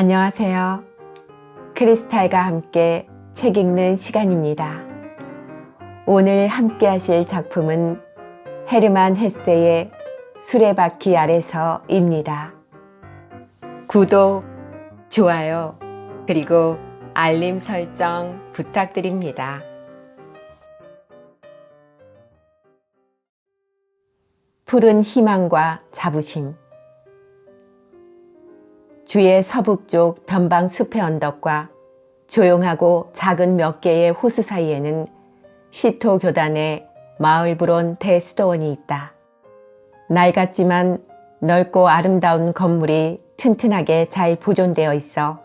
안녕하세요. 크리스탈과 함께 책 읽는 시간입니다. 오늘 함께 하실 작품은 헤르만 헤세의 수레바퀴 아래서입니다. 구독, 좋아요, 그리고 알림 설정 부탁드립니다. 푸른 희망과 자부심. 주의 서북쪽 변방 숲의 언덕과 조용하고 작은 몇 개의 호수 사이에는 시토 교단의 마을브론 대수도원이 있다. 낡았지만 넓고 아름다운 건물이 튼튼하게 잘 보존되어 있어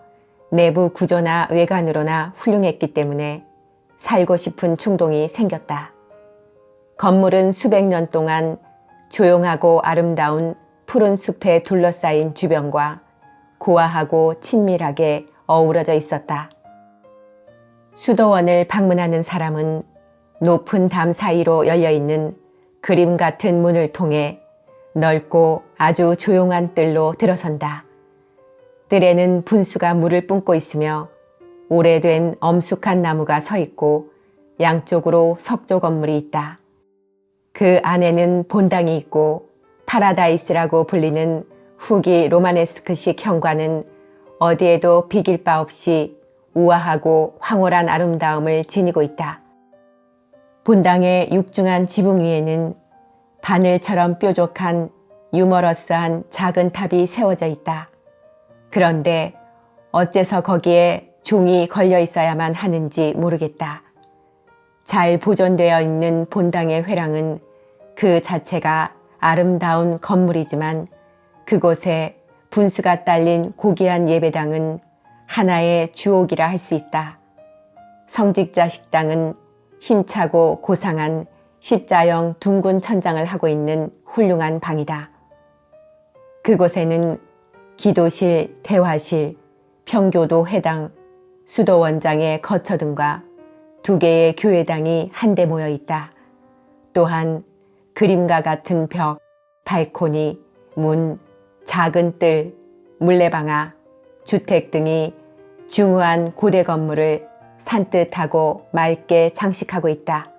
내부 구조나 외관으로나 훌륭했기 때문에 살고 싶은 충동이 생겼다. 건물은 수백 년 동안 조용하고 아름다운 푸른 숲에 둘러싸인 주변과 고와하고 친밀하게 어우러져 있었다. 수도원을 방문하는 사람은 높은 담 사이로 열려있는 그림 같은 문을 통해 넓고 아주 조용한 뜰로 들어선다. 뜰에는 분수가 물을 뿜고 있으며 오래된 엄숙한 나무가 서 있고 양쪽으로 석조 건물이 있다. 그 안에는 본당이 있고 파라다이스라고 불리는 후기 로마네스크식 현관은 어디에도 비길 바 없이 우아하고 황홀한 아름다움을 지니고 있다. 본당의 육중한 지붕 위에는 바늘처럼 뾰족한 유머러스한 작은 탑이 세워져 있다. 그런데 어째서 거기에 종이 걸려 있어야만 하는지 모르겠다. 잘 보존되어 있는 본당의 회랑은 그 자체가 아름다운 건물이지만 그곳에 분수가 딸린 고귀한 예배당은 하나의 주옥이라 할 수 있다. 성직자 식당은 힘차고 고상한 십자형 둥근 천장을 하고 있는 훌륭한 방이다. 그곳에는 기도실, 대화실, 평교도 회당, 수도원장의 거처 등과 2개의 교회당이 한데 모여 있다. 또한 그림과 같은 벽, 발코니, 문, 작은 뜰, 물레방아, 주택 등이 중후한 고대 건물을 산뜻하고 맑게 장식하고 있다.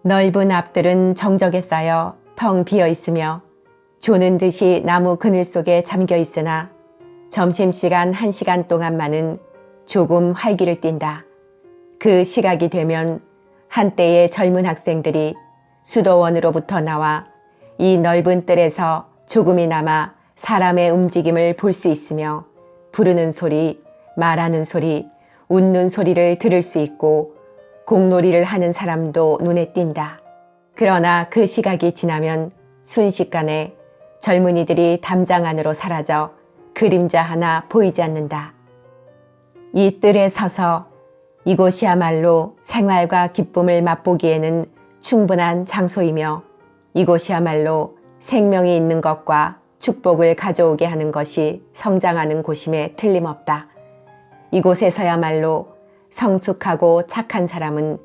넓은 앞들은 정적에 쌓여 텅 비어 있으며 조는 듯이 나무 그늘 속에 잠겨 있으나 점심시간 1시간 동안만은 조금 활기를 띈다. 그 시각이 되면 한때의 젊은 학생들이 수도원으로부터 나와 이 넓은 뜰에서 조금이나마 사람의 움직임을 볼 수 있으며 부르는 소리, 말하는 소리, 웃는 소리를 들을 수 있고 공놀이를 하는 사람도 눈에 띈다. 그러나 그 시각이 지나면 순식간에 젊은이들이 담장 안으로 사라져 그림자 하나 보이지 않는다. 이 뜰에 서서 이곳이야말로 생활과 기쁨을 맛보기에는 충분한 장소이며 이곳이야말로 생명이 있는 것과 축복을 가져오게 하는 것이 성장하는 곳임에 틀림없다. 이곳에서야말로 성숙하고 착한 사람은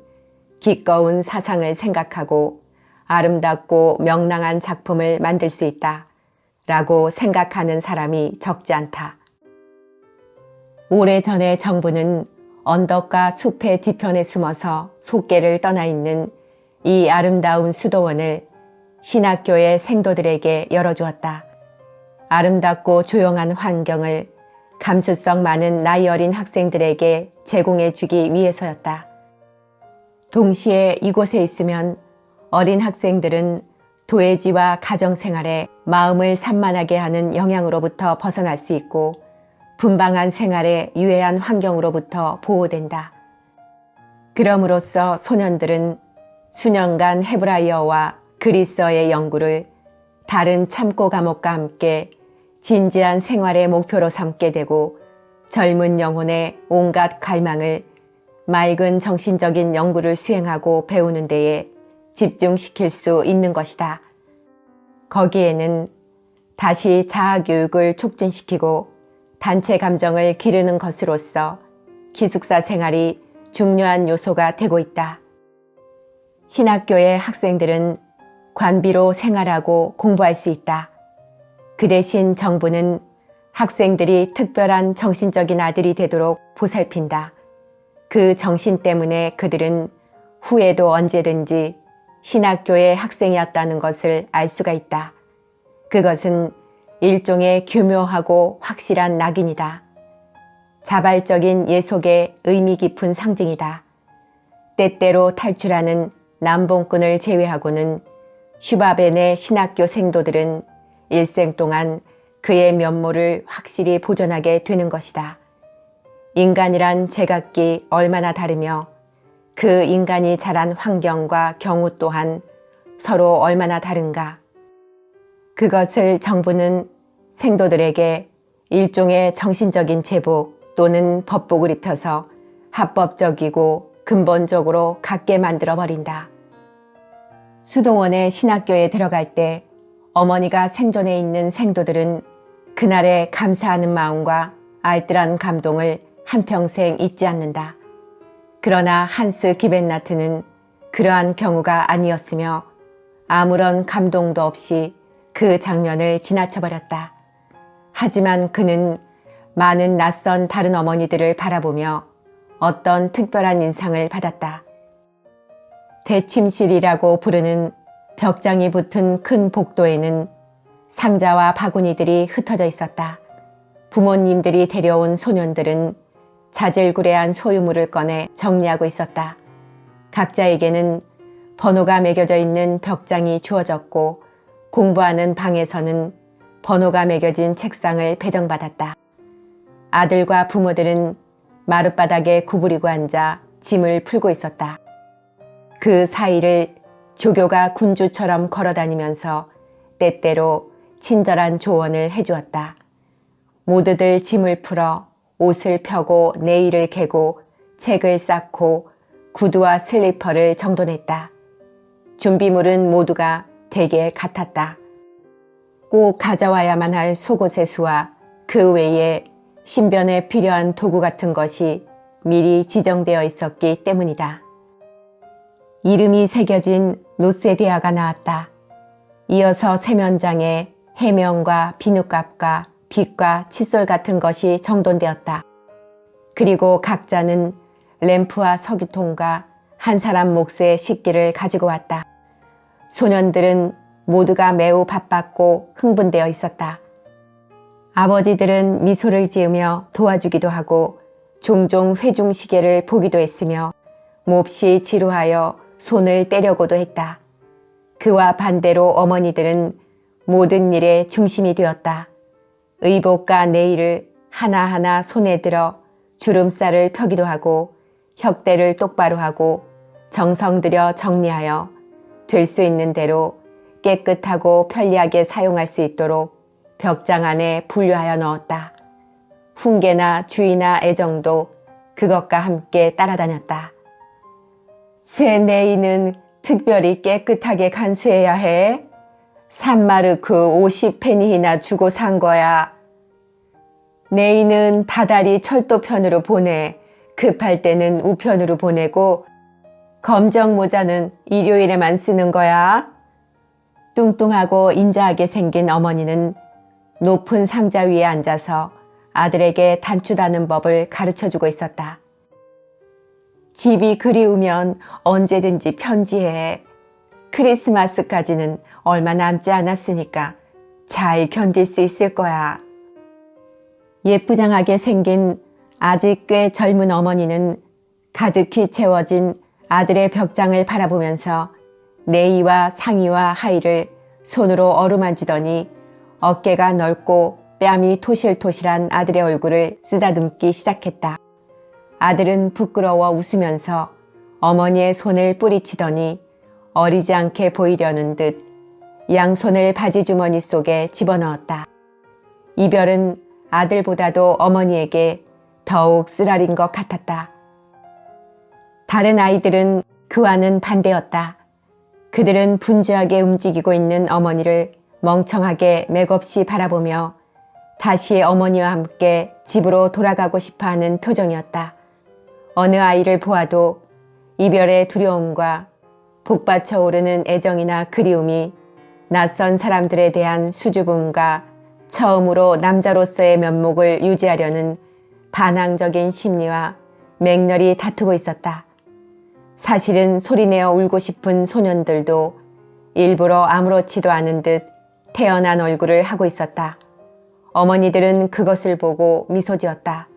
기꺼운 사상을 생각하고 아름답고 명랑한 작품을 만들 수 있다 라고 생각하는 사람이 적지 않다. 오래전에 정부는 언덕과 숲의 뒤편에 숨어서 속개를 떠나 있는 이 아름다운 수도원을 신학교의 생도들에게 열어주었다. 아름답고 조용한 환경을 감수성 많은 나이 어린 학생들에게 제공해 주기 위해서였다. 동시에 이곳에 있으면 어린 학생들은 도회지와 가정생활에 마음을 산만하게 하는 영향으로부터 벗어날 수 있고 분방한 생활에 유해한 환경으로부터 보호된다. 그럼으로써 소년들은 수년간 헤브라이어와 그리스어의 연구를 다른 참고 과목과 함께 진지한 생활의 목표로 삼게 되고 젊은 영혼의 온갖 갈망을 맑은 정신적인 연구를 수행하고 배우는 데에 집중시킬 수 있는 것이다. 거기에는 다시 자아교육을 촉진시키고 단체 감정을 기르는 것으로서 기숙사 생활이 중요한 요소가 되고 있다. 신학교의 학생들은 관비로 생활하고 공부할 수 있다. 그 대신 정부는 학생들이 특별한 정신적인 아들이 되도록 보살핀다. 그 정신 때문에 그들은 후에도 언제든지 신학교의 학생이었다는 것을 알 수가 있다. 그것은 일종의 교묘하고 확실한 낙인이다. 자발적인 예속의 의미 깊은 상징이다. 때때로 탈출하는 남봉꾼을 제외하고는 슈바벤의 신학교 생도들은 일생 동안 그의 면모를 확실히 보존하게 되는 것이다. 인간이란 제각기 얼마나 다르며 그 인간이 자란 환경과 경우 또한 서로 얼마나 다른가. 그것을 정부는 생도들에게 일종의 정신적인 제복 또는 법복을 입혀서 합법적이고 근본적으로 갖게 만들어 버린다. 수동원의 신학교에 들어갈 때 어머니가 생존해 있는 생도들은 그날의 감사하는 마음과 알뜰한 감동을 한평생 잊지 않는다. 그러나 한스 기벤나트는 그러한 경우가 아니었으며 아무런 감동도 없이 그 장면을 지나쳐버렸다. 하지만 그는 많은 낯선 다른 어머니들을 바라보며 어떤 특별한 인상을 받았다. 대침실이라고 부르는 벽장이 붙은 큰 복도에는 상자와 바구니들이 흩어져 있었다. 부모님들이 데려온 소년들은 자질구레한 소유물을 꺼내 정리하고 있었다. 각자에게는 번호가 매겨져 있는 벽장이 주어졌고 공부하는 방에서는 번호가 매겨진 책상을 배정받았다. 아들과 부모들은 마룻바닥에 구부리고 앉아 짐을 풀고 있었다. 그 사이를 조교가 군주처럼 걸어다니면서 때때로 친절한 조언을 해주었다. 모두들 짐을 풀어 옷을 펴고 네일을 개고 책을 쌓고 구두와 슬리퍼를 정돈했다. 준비물은 모두가 대개 같았다. 꼭 가져와야만 할 속옷의 수와 그 외에 신변에 필요한 도구 같은 것이 미리 지정되어 있었기 때문이다. 이름이 새겨진 노세데아가 나왔다. 이어서 세면장에 해명과 비누값과 빗과 칫솔 같은 것이 정돈되었다. 그리고 각자는 램프와 석유통과 한 사람 몫의 식기를 가지고 왔다. 소년들은 모두가 매우 바빴고 흥분되어 있었다. 아버지들은 미소를 지으며 도와주기도 하고 종종 회중시계를 보기도 했으며 몹시 지루하여 손을 떼려고도 했다. 그와 반대로 어머니들은 모든 일의 중심이 되었다. 의복과 네일을 하나하나 손에 들어 주름살을 펴기도 하고 혁대를 똑바로 하고 정성 들여 정리하여 될 수 있는 대로 깨끗하고 편리하게 사용할 수 있도록 벽장 안에 분류하여 넣었다. 훈계나 주의나 애정도 그것과 함께 따라다녔다. 새 네이는 특별히 깨끗하게 간수해야 해. 3마르크 50페니나 주고 산 거야. 네이는 다달이 철도편으로 보내. 급할 때는 우편으로 보내고 검정 모자는 일요일에만 쓰는 거야. 뚱뚱하고 인자하게 생긴 어머니는 높은 상자 위에 앉아서 아들에게 단추 다는 법을 가르쳐주고 있었다. 집이 그리우면 언제든지 편지해. 크리스마스까지는 얼마 남지 않았으니까 잘 견딜 수 있을 거야. 예쁘장하게 생긴 아직 꽤 젊은 어머니는 가득히 채워진 아들의 벽장을 바라보면서 네이와 상의와 하의를 손으로 어루만지더니 어깨가 넓고 뺨이 토실토실한 아들의 얼굴을 쓰다듬기 시작했다. 아들은 부끄러워 웃으면서 어머니의 손을 뿌리치더니 어리지 않게 보이려는 듯 양손을 바지 주머니 속에 집어넣었다. 이별은 아들보다도 어머니에게 더욱 쓰라린 것 같았다. 다른 아이들은 그와는 반대였다. 그들은 분주하게 움직이고 있는 어머니를 멍청하게 맥없이 바라보며 다시 어머니와 함께 집으로 돌아가고 싶어하는 표정이었다. 어느 아이를 보아도 이별의 두려움과 복받쳐 오르는 애정이나 그리움이 낯선 사람들에 대한 수줍음과 처음으로 남자로서의 면목을 유지하려는 반항적인 심리와 맹렬히 다투고 있었다. 사실은 소리내어 울고 싶은 소년들도 일부러 아무렇지도 않은 듯 태연한 얼굴을 하고 있었다. 어머니들은 그것을 보고 미소 지었다.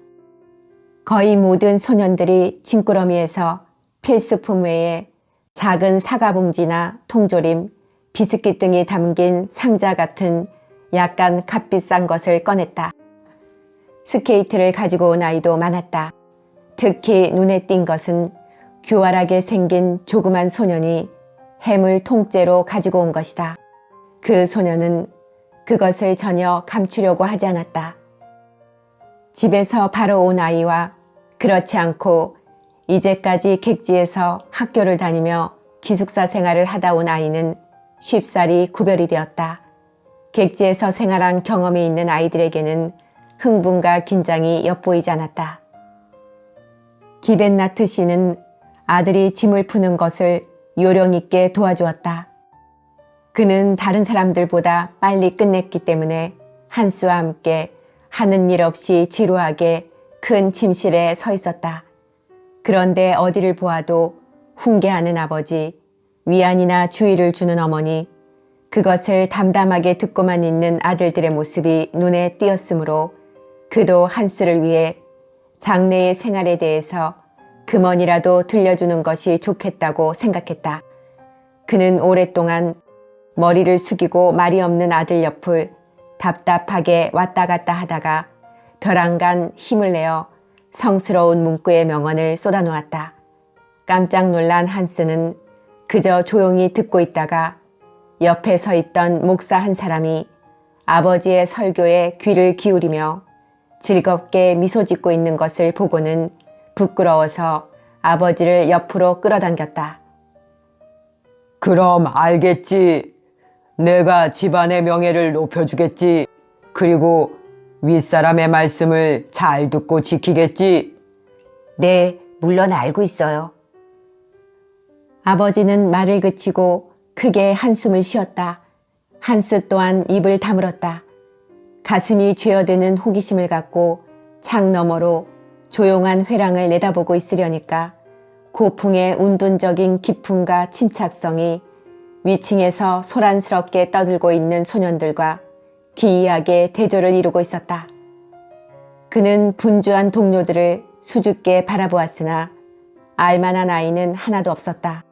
거의 모든 소년들이 짐꾸러미에서 필수품 외에 작은 사과봉지나 통조림, 비스킷 등이 담긴 상자 같은 약간 값비싼 것을 꺼냈다. 스케이트를 가지고 온 아이도 많았다. 특히 눈에 띈 것은 교활하게 생긴 조그만 소년이 햄을 통째로 가지고 온 것이다. 그 소년은 그것을 전혀 감추려고 하지 않았다. 집에서 바로 온 아이와 그렇지 않고 이제까지 객지에서 학교를 다니며 기숙사 생활을 하다 온 아이는 쉽사리 구별이 되었다. 객지에서 생활한 경험이 있는 아이들에게는 흥분과 긴장이 엿보이지 않았다. 기벤나트 씨는 아들이 짐을 푸는 것을 요령 있게 도와주었다. 그는 다른 사람들보다 빨리 끝냈기 때문에 한스와 함께 하는 일 없이 지루하게 큰 침실에 서 있었다. 그런데 어디를 보아도 훈계하는 아버지, 위안이나 주의를 주는 어머니, 그것을 담담하게 듣고만 있는 아들들의 모습이 눈에 띄었으므로 그도 한스를 위해 장래의 생활에 대해서 금언이라도 들려주는 것이 좋겠다고 생각했다. 그는 오랫동안 머리를 숙이고 말이 없는 아들 옆을 답답하게 왔다 갔다 하다가 벼랑간 힘을 내어 성스러운 문구의 명언을 쏟아놓았다. 깜짝 놀란 한스는 그저 조용히 듣고 있다가 옆에 서 있던 목사 한 사람이 아버지의 설교에 귀를 기울이며 즐겁게 미소 짓고 있는 것을 보고는 부끄러워서 아버지를 옆으로 끌어당겼다. 그럼 알겠지. 내가 집안의 명예를 높여주겠지. 그리고 윗사람의 말씀을 잘 듣고 지키겠지. 네, 물론 알고 있어요. 아버지는 말을 그치고 크게 한숨을 쉬었다. 한스 또한 입을 다물었다. 가슴이 죄어드는 호기심을 갖고 창 너머로 조용한 회랑을 내다보고 있으려니까 고풍의 운둔적인 기품과 침착성이 위층에서 소란스럽게 떠들고 있는 소년들과 기이하게 대조를 이루고 있었다. 그는 분주한 동료들을 수줍게 바라보았으나 알만한 아이는 하나도 없었다.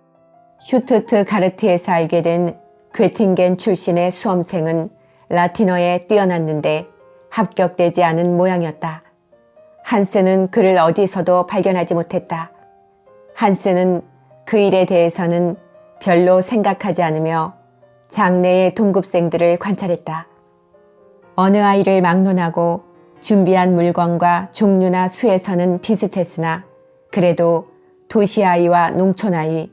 슈투트가르트에서 알게 된 괴팅겐 출신의 수험생은 라틴어에 뛰어났는데 합격되지 않은 모양이었다. 한스는 그를 어디서도 발견하지 못했다. 한스는 그 일에 대해서는 별로 생각하지 않으며 장내의 동급생들을 관찰했다. 어느 아이를 막론하고 준비한 물건과 종류나 수에서는 비슷했으나 그래도 도시 아이와 농촌 아이,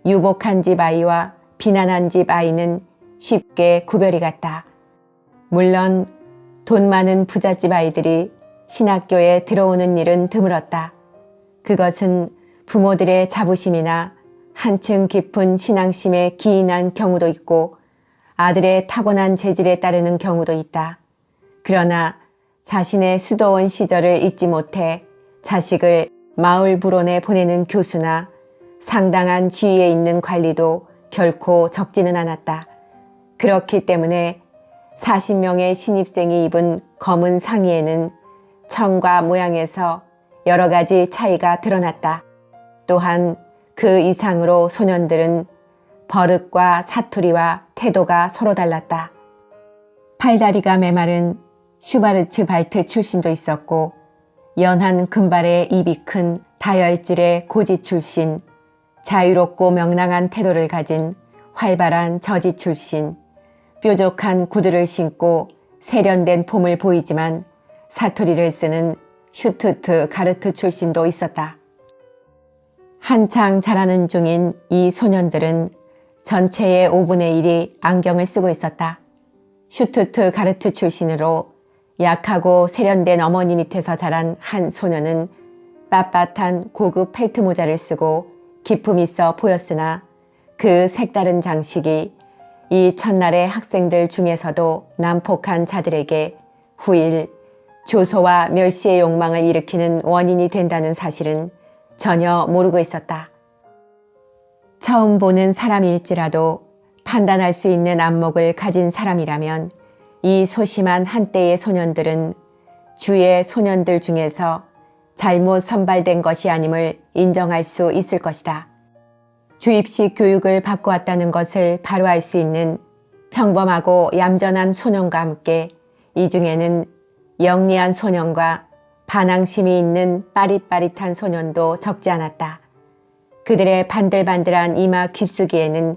유복한 집 아이와 비난한 집 아이는 쉽게 구별이 갔다. 물론 돈 많은 부잣집 아이들이 신학교에 들어오는 일은 드물었다. 그것은 부모들의 자부심이나 한층 깊은 신앙심에 기인한 경우도 있고 아들의 타고난 재질에 따르는 경우도 있다. 그러나 자신의 수도원 시절을 잊지 못해 자식을 마을 불원에 보내는 교수나 상당한 지위에 있는 관리도 결코 적지는 않았다. 그렇기 때문에 40명의 신입생이 입은 검은 상의에는 청과 모양에서 여러 가지 차이가 드러났다. 또한 그 이상으로 소년들은 버릇과 사투리와 태도가 서로 달랐다. 팔다리가 메마른 슈바르츠 발트 출신도 있었고 연한 금발의 입이 큰 다혈질의 고지 출신, 자유롭고 명랑한 태도를 가진 활발한 저지 출신, 뾰족한 구두를 신고 세련된 폼을 보이지만 사투리를 쓰는 슈투트가르트 출신도 있었다. 한창 자라는 중인 이 소년들은 전체의 5분의 1이 안경을 쓰고 있었다. 슈투트가르트 출신으로 약하고 세련된 어머니 밑에서 자란 한 소년은 빳빳한 고급 펠트 모자를 쓰고 기품 있어 보였으나 그 색다른 장식이 이 첫날의 학생들 중에서도 난폭한 자들에게 후일 조소와 멸시의 욕망을 일으키는 원인이 된다는 사실은 전혀 모르고 있었다. 처음 보는 사람일지라도 판단할 수 있는 안목을 가진 사람이라면 이 소심한 한때의 소년들은 주의 소년들 중에서 잘못 선발된 것이 아님을 인정할 수 있을 것이다. 주입식 교육을 받고 왔다는 것을 바로 알 수 있는 평범하고 얌전한 소년과 함께 이 중에는 영리한 소년과 반항심이 있는 빠릿빠릿한 소년도 적지 않았다. 그들의 반들반들한 이마 깊숙이에는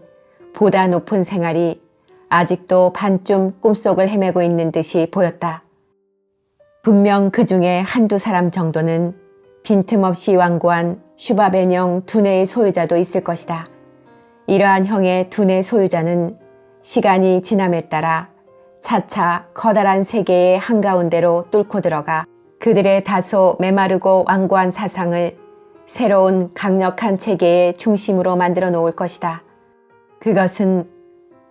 보다 높은 생활이 아직도 반쯤 꿈속을 헤매고 있는 듯이 보였다. 분명 그 중에 한두 사람 정도는 빈틈없이 완고한 슈바벤형 두뇌의 소유자도 있을 것이다. 이러한 형의 두뇌 소유자는 시간이 지남에 따라 차차 커다란 세계의 한가운데로 뚫고 들어가 그들의 다소 메마르고 완고한 사상을 새로운 강력한 체계의 중심으로 만들어 놓을 것이다. 그것은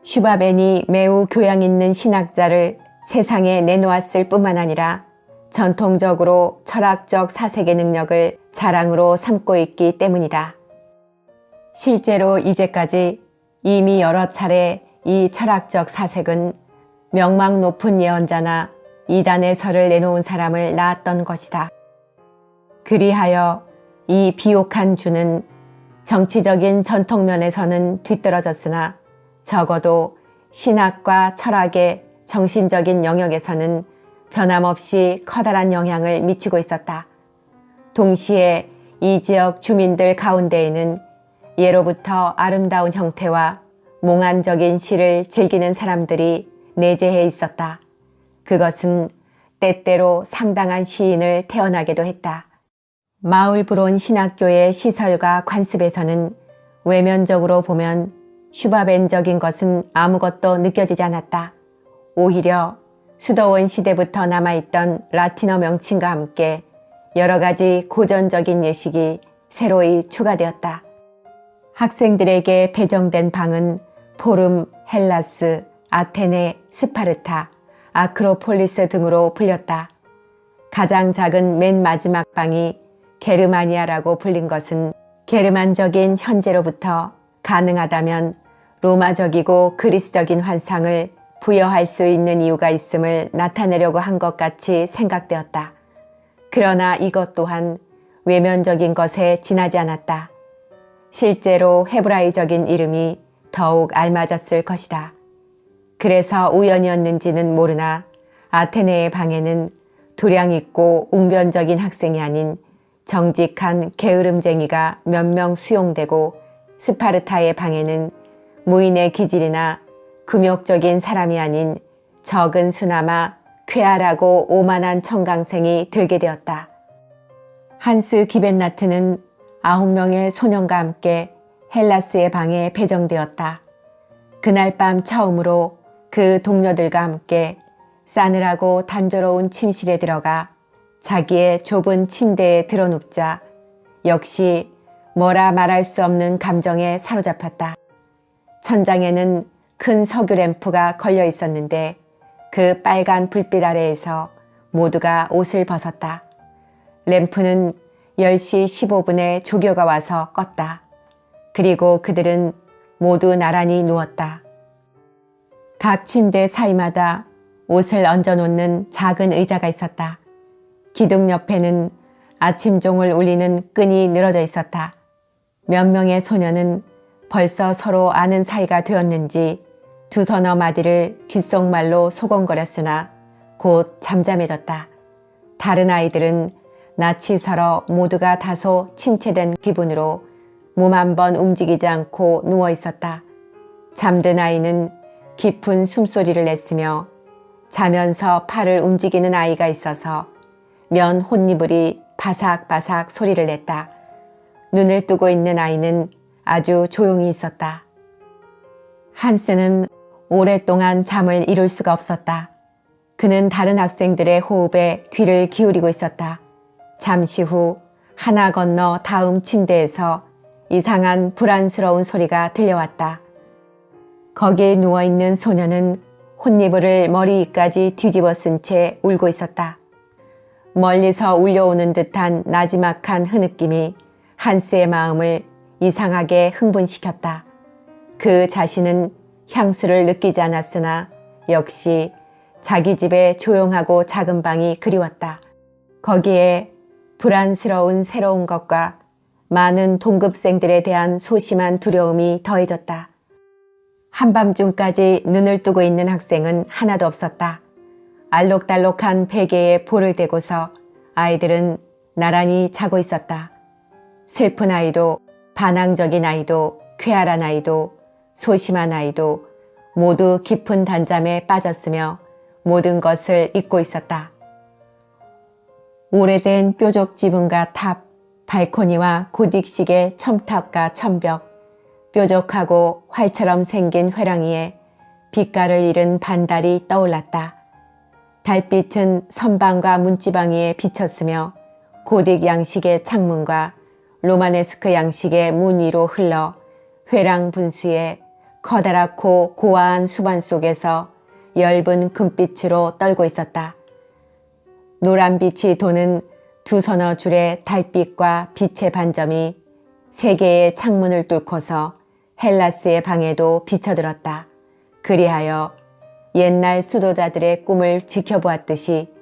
슈바벤이 매우 교양 있는 신학자를 세상에 내놓았을 뿐만 아니라 전통적으로 철학적 사색의 능력을 자랑으로 삼고 있기 때문이다. 실제로 이제까지 이미 여러 차례 이 철학적 사색은 명망 높은 예언자나 이단의 설을 내놓은 사람을 낳았던 것이다. 그리하여 이 비옥한 주는 정치적인 전통면에서는 뒤떨어졌으나 적어도 신학과 철학의 정신적인 영역에서는 변함없이 커다란 영향을 미치고 있었다. 동시에 이 지역 주민들 가운데에는 예로부터 아름다운 형태와 몽환적인 시를 즐기는 사람들이 내재해 있었다. 그것은 때때로 상당한 시인을 태어나게도 했다. 마을브론 신학교의 시설과 관습에서는 외면적으로 보면 슈바벤적인 것은 아무것도 느껴지지 않았다. 오히려 수도원 시대부터 남아있던 라틴어 명칭과 함께 여러 가지 고전적인 예식이 새로이 추가되었다. 학생들에게 배정된 방은 포름, 헬라스, 아테네, 스파르타, 아크로폴리스 등으로 불렸다. 가장 작은 맨 마지막 방이 게르마니아라고 불린 것은 게르만적인 현재로부터 가능하다면 로마적이고 그리스적인 환상을 부여할 수 있는 이유가 있음을 나타내려고 한 것 같이 생각되었다. 그러나 이것 또한 외면적인 것에 지나지 않았다. 실제로 헤브라이적인 이름이 더욱 알맞았을 것이다. 그래서 우연이었는지는 모르나 아테네의 방에는 도량 있고 웅변적인 학생이 아닌 정직한 게으름쟁이가 몇 명 수용되고 스파르타의 방에는 무인의 기질이나 금욕적인 사람이 아닌 적은 수나마 쾌활하고 오만한 청강생이 들게 되었다. 한스 기벤나트는 9명의 소년과 함께 헬라스의 방에 배정되었다. 그날 밤 처음으로 그 동료들과 함께 싸늘하고 단조로운 침실에 들어가 자기의 좁은 침대에 드러눕자 역시 뭐라 말할 수 없는 감정에 사로잡혔다. 천장에는 큰 석유 램프가 걸려 있었는데 그 빨간 불빛 아래에서 모두가 옷을 벗었다. 램프는 10시 15분에 조교가 와서 껐다. 그리고 그들은 모두 나란히 누웠다. 각 침대 사이마다 옷을 얹어놓는 작은 의자가 있었다. 기둥 옆에는 아침종을 울리는 끈이 늘어져 있었다. 몇 명의 소녀는 벌써 서로 아는 사이가 되었는지 두서너 마디를 귓속말로 소곤거렸으나 곧 잠잠해졌다. 다른 아이들은 낯이 설어 모두가 다소 침체된 기분으로 몸 한 번 움직이지 않고 누워 있었다. 잠든 아이는 깊은 숨소리를 냈으며 자면서 팔을 움직이는 아이가 있어서 면 혼니불이 바삭바삭 소리를 냈다. 눈을 뜨고 있는 아이는 아주 조용히 있었다. 한스는 오랫동안 잠을 이룰 수가 없었다. 그는 다른 학생들의 호흡에 귀를 기울이고 있었다. 잠시 후 하나 건너 다음 침대에서 이상한 불안스러운 소리가 들려왔다. 거기에 누워있는 소녀는 혼니부를 머리 위까지 뒤집어 쓴 채 울고 있었다. 멀리서 울려오는 듯한 나지막한 흐느낌이 한스의 마음을 이상하게 흥분시켰다. 그 자신은 향수를 느끼지 않았으나 역시 자기 집의 조용하고 작은 방이 그리웠다. 거기에 불안스러운 새로운 것과 많은 동급생들에 대한 소심한 두려움이 더해졌다. 한밤중까지 눈을 뜨고 있는 학생은 하나도 없었다. 알록달록한 베개에 볼을 대고서 아이들은 나란히 자고 있었다. 슬픈 아이도 반항적인 아이도 쾌활한 아이도 소심한 아이도 모두 깊은 단잠에 빠졌으며 모든 것을 잊고 있었다. 오래된 뾰족 지붕과 탑, 발코니와 고딕식의 첨탑과 첨벽, 뾰족하고 활처럼 생긴 회랑이에 빛깔을 잃은 반달이 떠올랐다. 달빛은 선방과 문지방 위에 비쳤으며 고딕 양식의 창문과 로마네스크 양식의 문 위로 흘러 회랑 분수의 커다랗고 고와한 수반 속에서 엷은 금빛으로 떨고 있었다. 노란빛이 도는 두 서너 줄의 달빛과 빛의 반점이 세 개의 창문을 뚫고서 헬라스의 방에도 비쳐들었다. 그리하여 옛날 수도자들의 꿈을 지켜보았듯이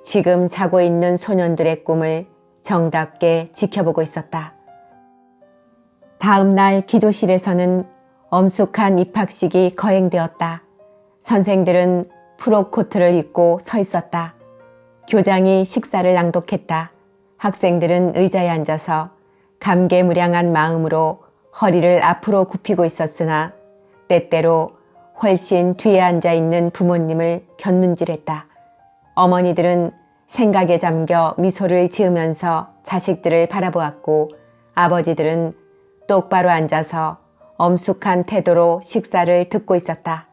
지금 자고 있는 소년들의 꿈을 정답게 지켜보고 있었다. 다음 날 기도실에서는 엄숙한 입학식이 거행되었다. 선생들은 프로코트를 입고 서 있었다. 교장이 식사를 낭독했다. 학생들은 의자에 앉아서 감개무량한 마음으로 허리를 앞으로 굽히고 있었으나 때때로 훨씬 뒤에 앉아있는 부모님을 곁눈질했다. 어머니들은 생각에 잠겨 미소를 지으면서 자식들을 바라보았고 아버지들은 똑바로 앉아서 엄숙한 태도로 식사를 듣고 있었다.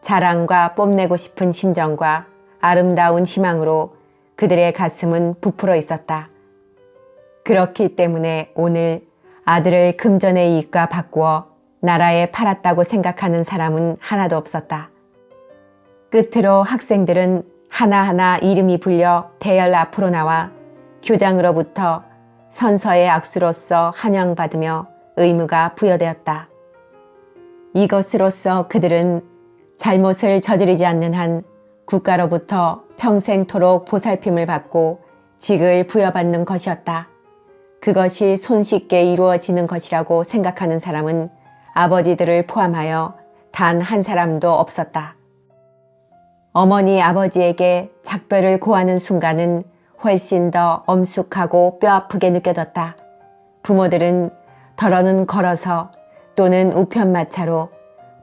자랑과 뽐내고 싶은 심정과 아름다운 희망으로 그들의 가슴은 부풀어 있었다. 그렇기 때문에 오늘 아들을 금전의 이익과 바꾸어 나라에 팔았다고 생각하는 사람은 하나도 없었다. 끝으로 학생들은 하나하나 이름이 불려 대열 앞으로 나와 교장으로부터 선서의 악수로서 환영받으며 의무가 부여되었다. 이것으로써 그들은 잘못을 저지르지 않는 한 국가로부터 평생토록 보살핌을 받고 직을 부여받는 것이었다. 그것이 손쉽게 이루어지는 것이라고 생각하는 사람은 아버지들을 포함하여 단 한 사람도 없었다. 어머니 아버지에게 작별을 고하는 순간은 훨씬 더 엄숙하고 뼈아프게 느껴졌다. 부모들은 덜어는 걸어서 또는 우편마차로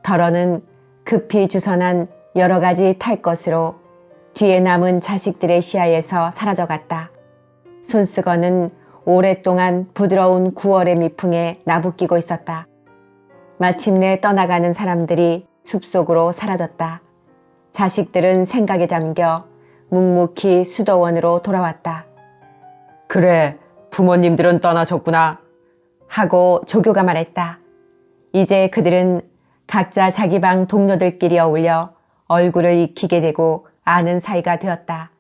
덜어는 급히 주선한 여러 가지 탈 것으로 뒤에 남은 자식들의 시야에서 사라져갔다. 손수건은 오랫동안 부드러운 9월의 미풍에 나부끼고 있었다. 마침내 떠나가는 사람들이 숲속으로 사라졌다. 자식들은 생각에 잠겨 묵묵히 수도원으로 돌아왔다. 그래, 부모님들은 떠나셨구나. 하고 조교가 말했다. 이제 그들은 각자 자기 방 동료들끼리 어울려 얼굴을 익히게 되고 아는 사이가 되었다.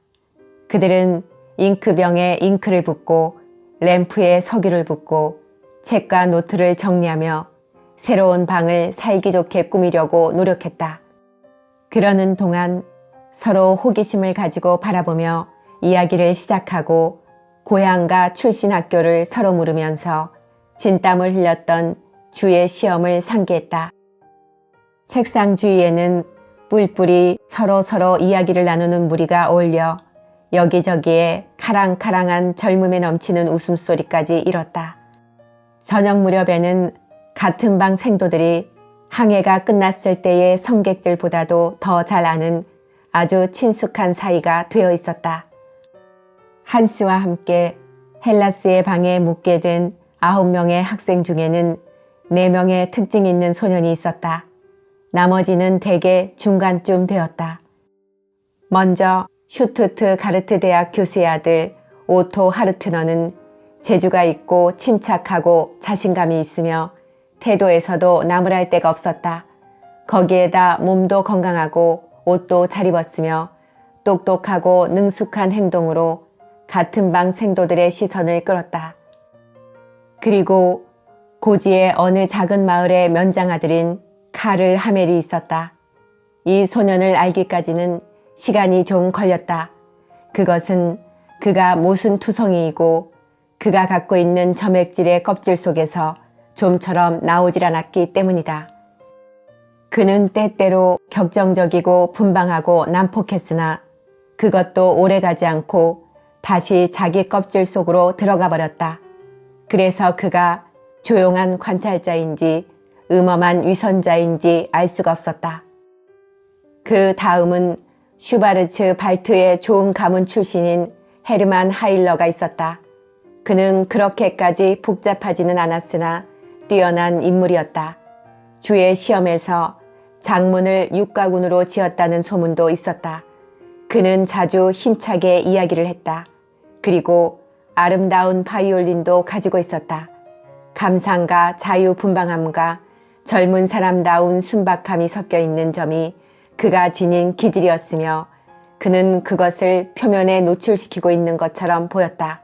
그들은 잉크병에 잉크를 붓고 램프에 석유를 붓고 책과 노트를 정리하며 새로운 방을 살기 좋게 꾸미려고 노력했다. 그러는 동안 서로 호기심을 가지고 바라보며 이야기를 시작하고 고향과 출신 학교를 서로 물으면서 진땀을 흘렸던 주의 시험을 상기했다. 책상 주위에는 뿔뿔이 서로 이야기를 나누는 무리가 어울려 여기저기에 카랑카랑한 젊음에 넘치는 웃음소리까지 일었다. 저녁 무렵에는 같은 방 생도들이 항해가 끝났을 때의 성객들보다도 더 잘 아는 아주 친숙한 사이가 되어 있었다. 한스와 함께 헬라스의 방에 묵게 된 9명의 학생 중에는 4명의 특징 있는 소년이 있었다. 나머지는 대개 중간쯤 되었다. 먼저 슈투트가르트 대학 교수의 아들 오토 하르트너는 재주가 있고 침착하고 자신감이 있으며 태도에서도 나무랄 데가 없었다. 거기에다 몸도 건강하고 옷도 잘 입었으며 똑똑하고 능숙한 행동으로 같은 방 생도들의 시선을 끌었다. 그리고 고지의 어느 작은 마을의 면장아들인 카를 하멜이 있었다. 이 소년을 알기까지는 시간이 좀 걸렸다. 그것은 그가 모순투성이이고 그가 갖고 있는 점액질의 껍질 속에서 좀처럼 나오질 않았기 때문이다. 그는 때때로 격정적이고 분방하고 난폭했으나 그것도 오래가지 않고 다시 자기 껍질 속으로 들어가 버렸다. 그래서 그가 조용한 관찰자인지 음험한 위선자인지 알 수가 없었다. 그 다음은 슈바르츠 발트의 좋은 가문 출신인 헤르만 하일러가 있었다. 그는 그렇게까지 복잡하지는 않았으나 뛰어난 인물이었다. 주의 시험에서 장문을 육가군으로 지었다는 소문도 있었다. 그는 자주 힘차게 이야기를 했다. 그리고 아름다운 바이올린도 가지고 있었다. 감상과 자유분방함과 젊은 사람다운 순박함이 섞여 있는 점이 그가 지닌 기질이었으며 그는 그것을 표면에 노출시키고 있는 것처럼 보였다.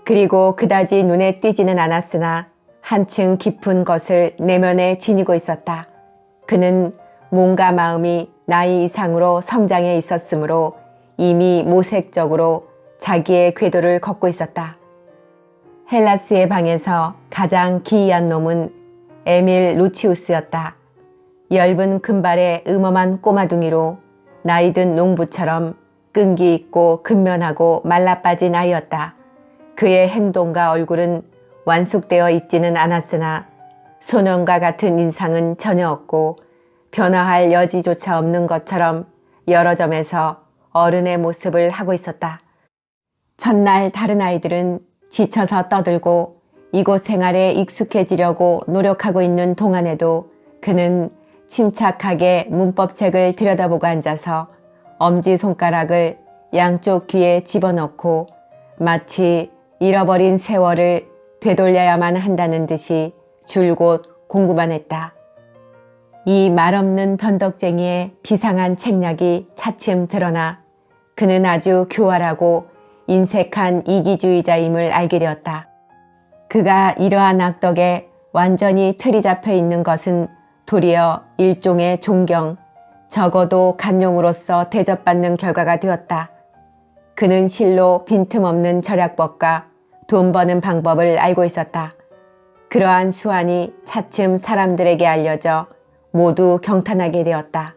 그리고 그다지 눈에 띄지는 않았으나 한층 깊은 것을 내면에 지니고 있었다. 그는 몸과 마음이 나이 이상으로 성장해 있었으므로 이미 모색적으로 자기의 궤도를 걷고 있었다. 헬라스의 방에서 가장 기이한 놈은 에밀 루치우스였다. 엷은 금발의 음험한 꼬마둥이로 나이든 농부처럼 끈기 있고 근면하고 말라빠진 아이였다. 그의 행동과 얼굴은 완숙되어 있지는 않았으나 소년과 같은 인상은 전혀 없고 변화할 여지조차 없는 것처럼 여러 점에서 어른의 모습을 하고 있었다. 첫날 다른 아이들은 지쳐서 떠들고 이곳 생활에 익숙해지려고 노력하고 있는 동안에도 그는 침착하게 문법책을 들여다보고 앉아서 엄지손가락을 양쪽 귀에 집어넣고 마치 잃어버린 세월을 되돌려야만 한다는 듯이 줄곧 공부만 했다. 이 말없는 변덕쟁이의 비상한 책략이 차츰 드러나 그는 아주 교활하고 인색한 이기주의자임을 알게 되었다. 그가 이러한 악덕에 완전히 틀이 잡혀 있는 것은 도리어 일종의 존경, 적어도 간용으로서 대접받는 결과가 되었다. 그는 실로 빈틈없는 절약법과 돈 버는 방법을 알고 있었다. 그러한 수완이 차츰 사람들에게 알려져 모두 경탄하게 되었다.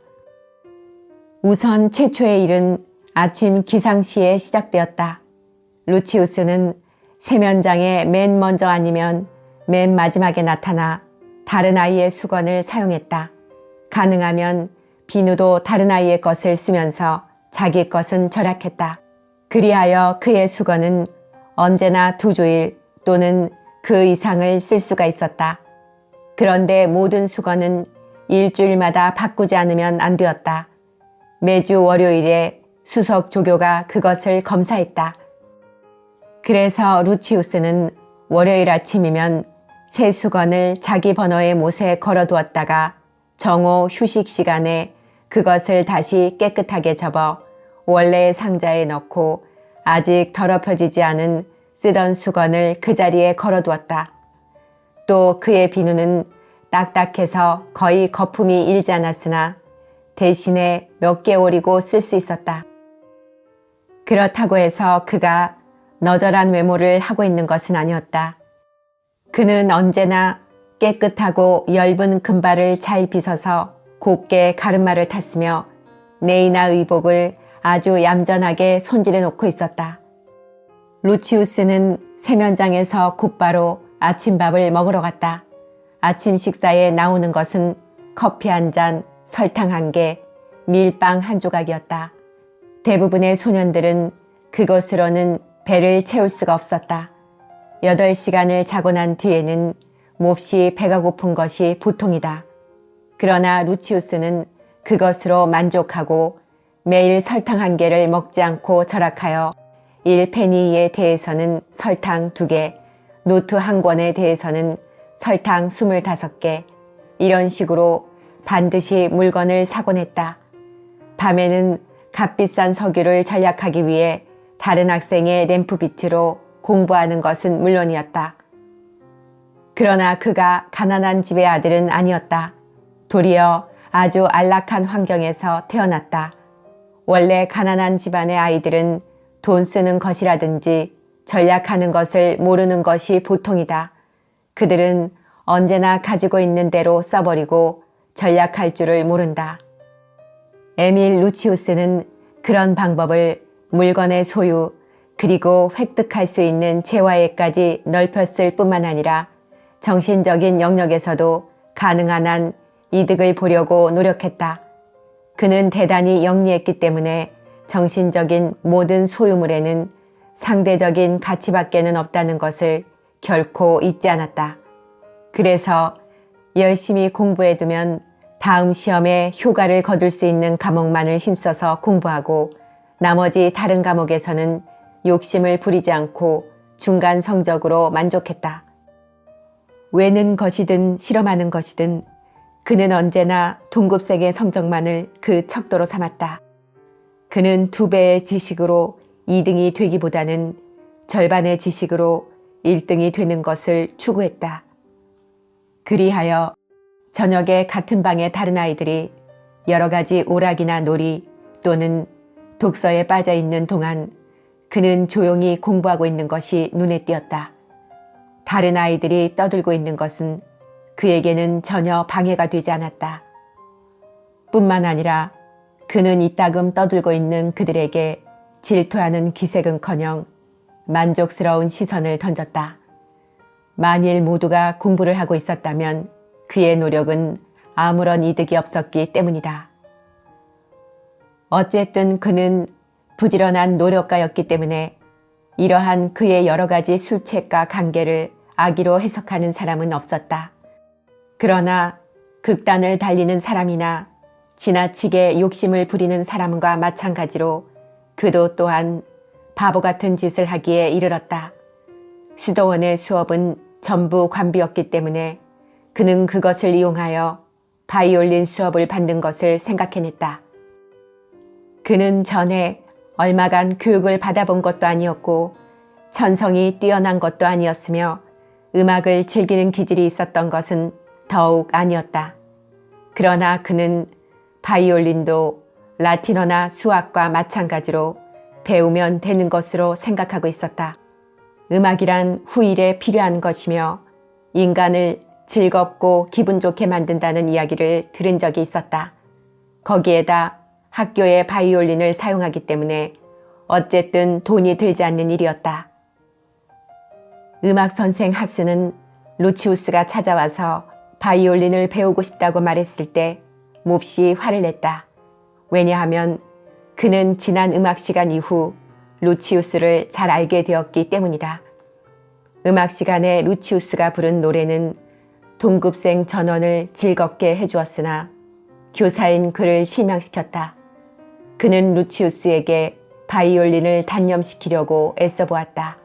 우선 최초의 일은 아침 기상시에 시작되었다. 루치우스는 세면장에 맨 먼저 아니면 맨 마지막에 나타나 다른 아이의 수건을 사용했다. 가능하면 비누도 다른 아이의 것을 쓰면서 자기 것은 절약했다. 그리하여 그의 수건은 언제나 2주일 또는 그 이상을 쓸 수가 있었다. 그런데 모든 수건은 일주일마다 바꾸지 않으면 안 되었다. 매주 월요일에 수석 조교가 그것을 검사했다. 그래서 루치우스는 월요일 아침이면 새 수건을 자기 번호의 못에 걸어두었다가 정오 휴식 시간에 그것을 다시 깨끗하게 접어 원래의 상자에 넣고 아직 더럽혀지지 않은 쓰던 수건을 그 자리에 걸어두었다. 또 그의 비누는 딱딱해서 거의 거품이 일지 않았으나 대신에 몇 개월이고 쓸 수 있었다. 그렇다고 해서 그가 너절한 외모를 하고 있는 것은 아니었다. 그는 언제나 깨끗하고 엷은 금발을 잘 빗어서 곱게 가르마를 탔으며 네이나 의복을 아주 얌전하게 손질해 놓고 있었다. 루치우스는 세면장에서 곧바로 아침밥을 먹으러 갔다. 아침 식사에 나오는 것은 커피 한 잔, 설탕 한 개, 밀빵 한 조각이었다. 대부분의 소년들은 그것으로는 배를 채울 수가 없었다. 8시간을 자고 난 뒤에는 몹시 배가 고픈 것이 보통이다. 그러나 루치우스는 그것으로 만족하고 매일 설탕 한 개를 먹지 않고 절약하여 1페니에 대해서는 설탕 2개, 노트 한 권에 대해서는 설탕 25개, 이런 식으로 반드시 물건을 사곤 했다. 밤에는 값비싼 석유를 절약하기 위해 다른 학생의 램프빛으로 공부하는 것은 물론이었다. 그러나 그가 가난한 집의 아들은 아니었다. 도리어 아주 안락한 환경에서 태어났다. 원래 가난한 집안의 아이들은 돈 쓰는 것이라든지 절약하는 것을 모르는 것이 보통이다. 그들은 언제나 가지고 있는 대로 써버리고 절약할 줄을 모른다. 에밀 루치우스는 그런 방법을 물건의 소유 그리고 획득할 수 있는 재화에까지 넓혔을 뿐만 아니라 정신적인 영역에서도 가능한 한 이득을 보려고 노력했다. 그는 대단히 영리했기 때문에 정신적인 모든 소유물에는 상대적인 가치밖에는 없다는 것을 결코 잊지 않았다. 그래서 열심히 공부해두면 다음 시험에 효과를 거둘 수 있는 과목만을 힘써서 공부하고 나머지 다른 과목에서는 욕심을 부리지 않고 중간 성적으로 만족했다. 외는 것이든 실험하는 것이든 그는 언제나 동급생의 성적만을 그 척도로 삼았다. 그는 2배의 지식으로 2등이 되기보다는 절반의 지식으로 1등이 되는 것을 추구했다. 그리하여 저녁에 같은 방의 다른 아이들이 여러 가지 오락이나 놀이 또는 독서에 빠져 있는 동안 그는 조용히 공부하고 있는 것이 눈에 띄었다. 다른 아이들이 떠들고 있는 것은 그에게는 전혀 방해가 되지 않았다. 뿐만 아니라 그는 이따금 떠들고 있는 그들에게 질투하는 기색은커녕 만족스러운 시선을 던졌다. 만일 모두가 공부를 하고 있었다면 그의 노력은 아무런 이득이 없었기 때문이다. 어쨌든 그는 부지런한 노력가였기 때문에 이러한 그의 여러 가지 술책과 관계를 악의로 해석하는 사람은 없었다. 그러나 극단을 달리는 사람이나 지나치게 욕심을 부리는 사람과 마찬가지로 그도 또한 바보 같은 짓을 하기에 이르렀다. 수도원의 수업은 전부 관비였기 때문에 그는 그것을 이용하여 바이올린 수업을 받는 것을 생각해냈다. 그는 전에 얼마간 교육을 받아본 것도 아니었고 천성이 뛰어난 것도 아니었으며 음악을 즐기는 기질이 있었던 것은 더욱 아니었다. 그러나 그는 바이올린도 라틴어나 수학과 마찬가지로 배우면 되는 것으로 생각하고 있었다. 음악이란 후일에 필요한 것이며 인간을 즐겁고 기분 좋게 만든다는 이야기를 들은 적이 있었다. 거기에다 학교에 바이올린을 사용하기 때문에 어쨌든 돈이 들지 않는 일이었다. 음악 선생 하스는 루치우스가 찾아와서 바이올린을 배우고 싶다고 말했을 때 몹시 화를 냈다. 왜냐하면 그는 지난 음악 시간 이후 루치우스를 잘 알게 되었기 때문이다. 음악 시간에 루치우스가 부른 노래는 동급생 전원을 즐겁게 해주었으나 교사인 그를 실망시켰다. 그는 루치우스에게 바이올린을 단념시키려고 애써 보았다.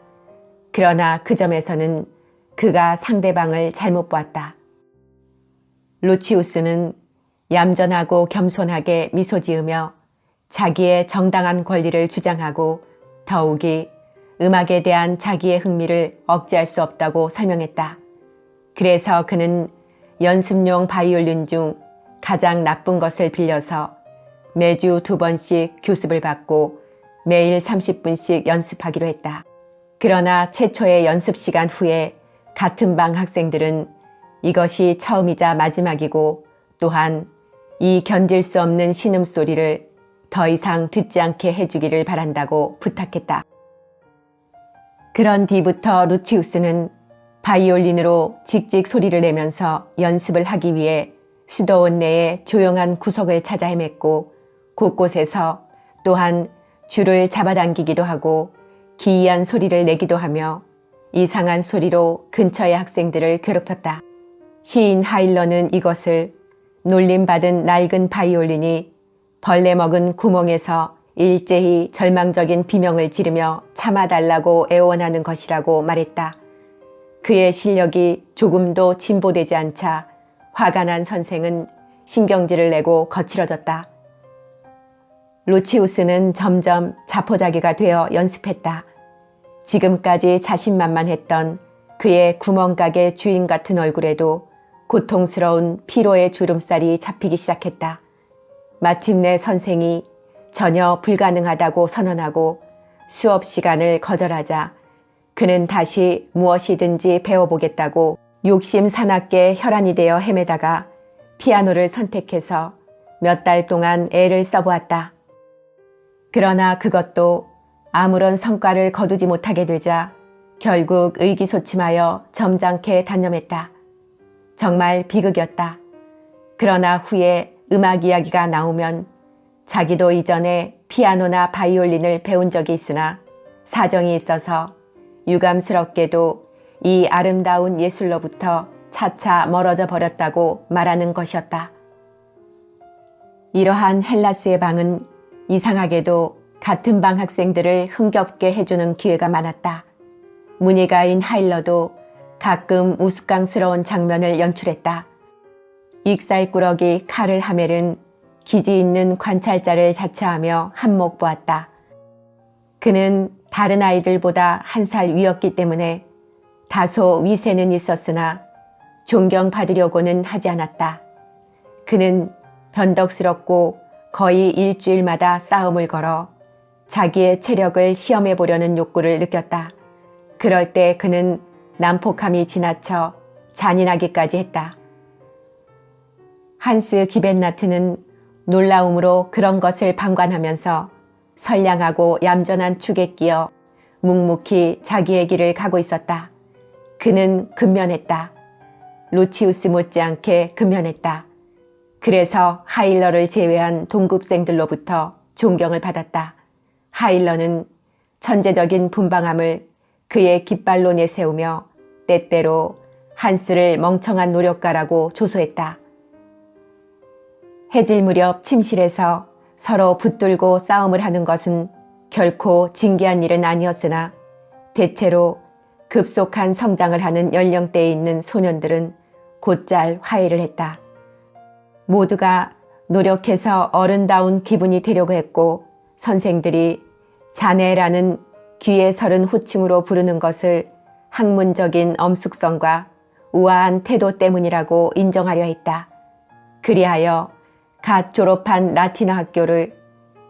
그러나 그 점에서는 그가 상대방을 잘못 보았다. 루치우스는 얌전하고 겸손하게 미소 지으며 자기의 정당한 권리를 주장하고 더욱이 음악에 대한 자기의 흥미를 억제할 수 없다고 설명했다. 그래서 그는 연습용 바이올린 중 가장 나쁜 것을 빌려서 매주 2번씩 교습을 받고 매일 30분씩 연습하기로 했다. 그러나 최초의 연습 시간 후에 같은 방 학생들은 이것이 처음이자 마지막이고 또한 이 견딜 수 없는 신음소리를 더 이상 듣지 않게 해주기를 바란다고 부탁했다. 그런 뒤부터 루치우스는 바이올린으로 직직 소리를 내면서 연습을 하기 위해 수도원 내에 조용한 구석을 찾아 헤맸고 곳곳에서 또한 줄을 잡아당기기도 하고 기이한 소리를 내기도 하며 이상한 소리로 근처의 학생들을 괴롭혔다. 시인 하일러는 이것을 놀림받은 낡은 바이올린이 벌레 먹은 구멍에서 일제히 절망적인 비명을 지르며 참아달라고 애원하는 것이라고 말했다. 그의 실력이 조금도 진보되지 않자 화가 난 선생은 신경질을 내고 거칠어졌다. 루치우스는 점점 자포자기가 되어 연습했다. 지금까지 자신만만했던 그의 구멍가게 주인 같은 얼굴에도 고통스러운 피로의 주름살이 잡히기 시작했다. 마침내 선생이 전혀 불가능하다고 선언하고 수업 시간을 거절하자 그는 다시 무엇이든지 배워보겠다고 욕심 사납게 혈안이 되어 헤매다가 피아노를 선택해서 몇 달 동안 애를 써보았다. 그러나 그것도 아무런 성과를 거두지 못하게 되자 결국 의기소침하여 점잖게 단념했다. 정말 비극이었다. 그러나 후에 음악 이야기가 나오면 자기도 이전에 피아노나 바이올린을 배운 적이 있으나 사정이 있어서 유감스럽게도 이 아름다운 예술로부터 차차 멀어져 버렸다고 말하는 것이었다. 이러한 헬라스의 방은 이상하게도 같은 방 학생들을 흥겹게 해주는 기회가 많았다. 문희가인 하일러도 가끔 우스꽝스러운 장면을 연출했다. 익살꾸러기 카를 하멜은 기지 있는 관찰자를 자처하며 한몫 보았다. 그는 다른 아이들보다 한 살 위였기 때문에 다소 위세는 있었으나 존경받으려고는 하지 않았다. 그는 변덕스럽고 거의 일주일마다 싸움을 걸어 자기의 체력을 시험해 보려는 욕구를 느꼈다. 그럴 때 그는 난폭함이 지나쳐 잔인하기까지 했다. 한스 기벤나트는 놀라움으로 그런 것을 방관하면서 선량하고 얌전한 축에 끼어 묵묵히 자기의 길을 가고 있었다. 그는 근면했다. 루치우스 못지않게 근면했다. 그래서 하일러를 제외한 동급생들로부터 존경을 받았다. 하일러는 천재적인 분방함을 그의 깃발로 내세우며 때때로 한스를 멍청한 노력가라고 조소했다. 해질 무렵 침실에서 서로 붙들고 싸움을 하는 것은 결코 진기한 일은 아니었으나 대체로 급속한 성장을 하는 연령대에 있는 소년들은 곧잘 화해를 했다. 모두가 노력해서 어른다운 기분이 되려고 했고 선생들이 자네라는 귀에 서른 호칭으로 부르는 것을 학문적인 엄숙성과 우아한 태도 때문이라고 인정하려 했다. 그리하여 갓 졸업한 라틴어 학교를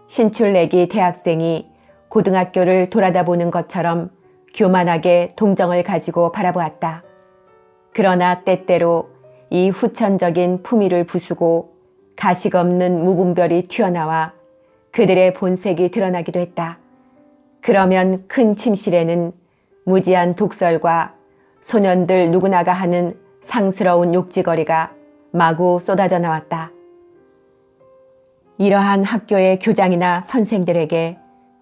신출내기 대학생이 고등학교를 돌아다 보는 것처럼 교만하게 동정을 가지고 바라보았다. 그러나 때때로 이 후천적인 품위를 부수고 가식 없는 무분별이 튀어나와 그들의 본색이 드러나기도 했다. 그러면 큰 침실에는 무지한 독설과 소년들 누구나가 하는 상스러운 욕지거리가 마구 쏟아져 나왔다. 이러한 학교의 교장이나 선생들에게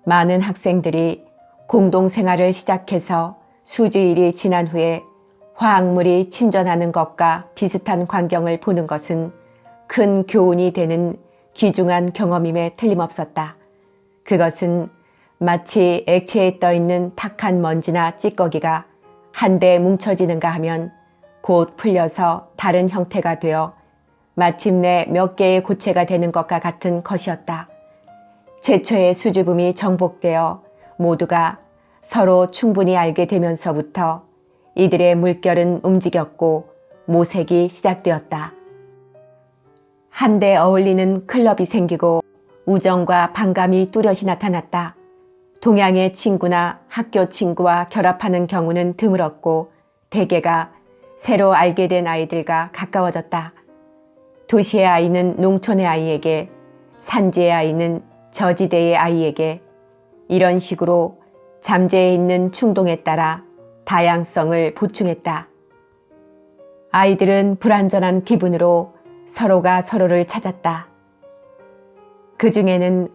많은 학생들이 공동생활을 시작해서 수주일이 지난 후에 화학물이 침전하는 것과 비슷한 광경을 보는 것은 큰 교훈이 되는 귀중한 경험임에 틀림없었다. 그것은 마치 액체에 떠있는 탁한 먼지나 찌꺼기가 한데 뭉쳐지는가 하면 곧 풀려서 다른 형태가 되어 마침내 몇 개의 고체가 되는 것과 같은 것이었다. 최초의 수줍음이 정복되어 모두가 서로 충분히 알게 되면서부터 이들의 물결은 움직였고 모색이 시작되었다. 한데 어울리는 클럽이 생기고 우정과 반감이 뚜렷이 나타났다. 동양의 친구나 학교 친구와 결합하는 경우는 드물었고 대개가 새로 알게 된 아이들과 가까워졌다. 도시의 아이는 농촌의 아이에게, 산지의 아이는 저지대의 아이에게 이런 식으로 잠재해 있는 충동에 따라 다양성을 보충했다. 아이들은 불완전한 기분으로 서로가 서로를 찾았다. 그 중에는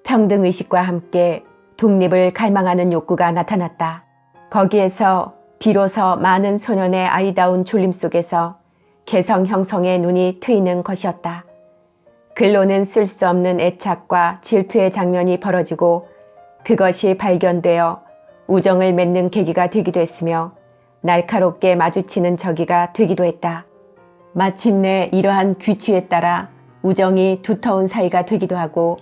평등의식과 함께 독립을 갈망하는 욕구가 나타났다. 거기에서 비로소 많은 소년의 아이다운 졸림 속에서 개성 형성의 눈이 트이는 것이었다. 글로는 쓸 수 없는 애착과 질투의 장면이 벌어지고 그것이 발견되어 우정을 맺는 계기가 되기도 했으며 날카롭게 마주치는 저기가 되기도 했다. 마침내 이러한 규칙에 따라 우정이 두터운 사이가 되기도 하고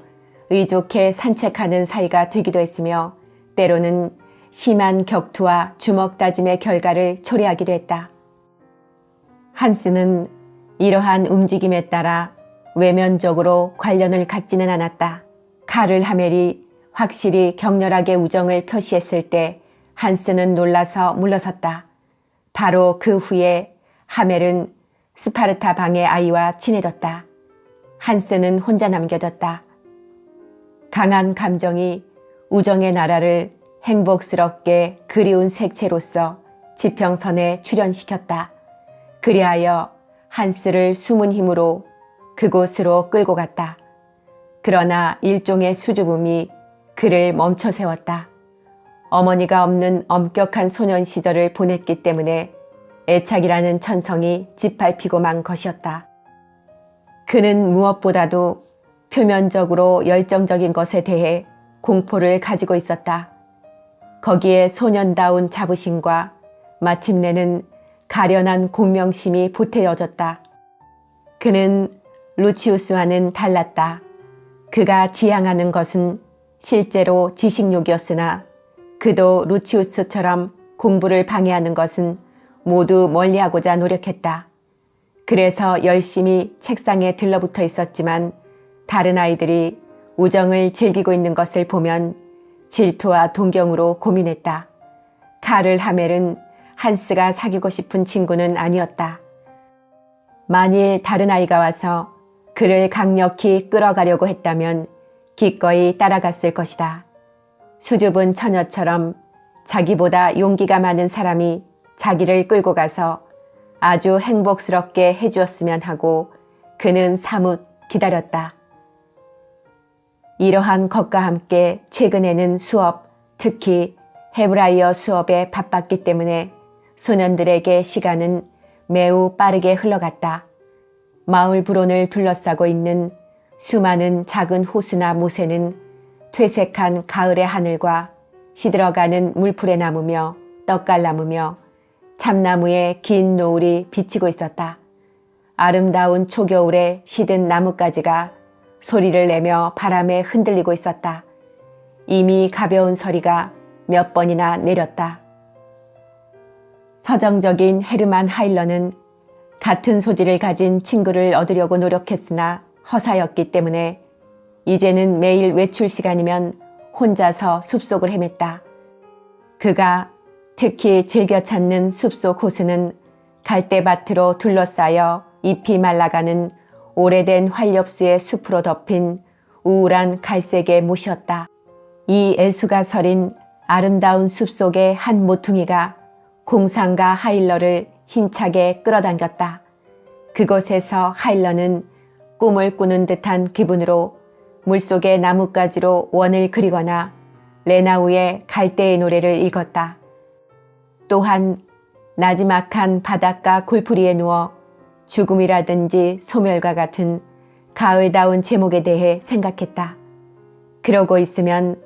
의좋게 산책하는 사이가 되기도 했으며 때로는 심한 격투와 주먹 다짐의 결과를 초래하기도 했다. 한스는 이러한 움직임에 따라 외면적으로 관련을 갖지는 않았다. 카를 하멜이 확실히 격렬하게 우정을 표시했을 때 한스는 놀라서 물러섰다. 바로 그 후에 하멜은 스파르타 방의 아이와 친해졌다. 한스는 혼자 남겨졌다. 강한 감정이 우정의 나라를 행복스럽게 그리운 색채로서 지평선에 출현시켰다. 그리하여 한스를 숨은 힘으로 그곳으로 끌고 갔다. 그러나 일종의 수줍음이 그를 멈춰 세웠다. 어머니가 없는 엄격한 소년 시절을 보냈기 때문에 애착이라는 천성이 짓밟히고 만 것이었다. 그는 무엇보다도 표면적으로 열정적인 것에 대해 공포를 가지고 있었다. 거기에 소년다운 자부심과 마침내는 가련한 공명심이 보태어졌다. 그는 루치우스와는 달랐다. 그가 지향하는 것은 실제로 지식욕이었으나 그도 루치우스처럼 공부를 방해하는 것은 모두 멀리하고자 노력했다. 그래서 열심히 책상에 들러붙어 있었지만 다른 아이들이 우정을 즐기고 있는 것을 보면 질투와 동경으로 고민했다. 카를 하멜은 한스가 사귀고 싶은 친구는 아니었다. 만일 다른 아이가 와서 그를 강력히 끌어가려고 했다면 기꺼이 따라갔을 것이다. 수줍은 처녀처럼 자기보다 용기가 많은 사람이 자기를 끌고 가서 아주 행복스럽게 해주었으면 하고 그는 사뭇 기다렸다. 이러한 것과 함께 최근에는 수업, 특히 헤브라이어 수업에 바빴기 때문에 소년들에게 시간은 매우 빠르게 흘러갔다. 마을 불온을 둘러싸고 있는 수많은 작은 호수나 모새는 퇴색한 가을의 하늘과 시들어가는 물풀의 나무며 떡갈나무며 참나무의 긴 노을이 비치고 있었다. 아름다운 초겨울에 시든 나뭇가지가 소리를 내며 바람에 흔들리고 있었다. 이미 가벼운 서리가 몇 번이나 내렸다. 서정적인 헤르만 하일러는 같은 소질을 가진 친구를 얻으려고 노력했으나 허사였기 때문에 이제는 매일 외출 시간이면 혼자서 숲속을 헤맸다. 그가 특히 즐겨 찾는 숲속 호수는 갈대밭으로 둘러싸여 잎이 말라가는 오래된 활엽수의 숲으로 덮인 우울한 갈색의 못이었다. 이 애수가 서린 아름다운 숲속의 한 모퉁이가 공상과 하일러를 힘차게 끌어당겼다. 그곳에서 하일러는 꿈을 꾸는 듯한 기분으로 물속의 나뭇가지로 원을 그리거나 레나우의 갈대의 노래를 읽었다. 또한 나지막한 바닷가 골프리에 누워 죽음이라든지 소멸과 같은 가을다운 제목에 대해 생각했다. 그러고 있으면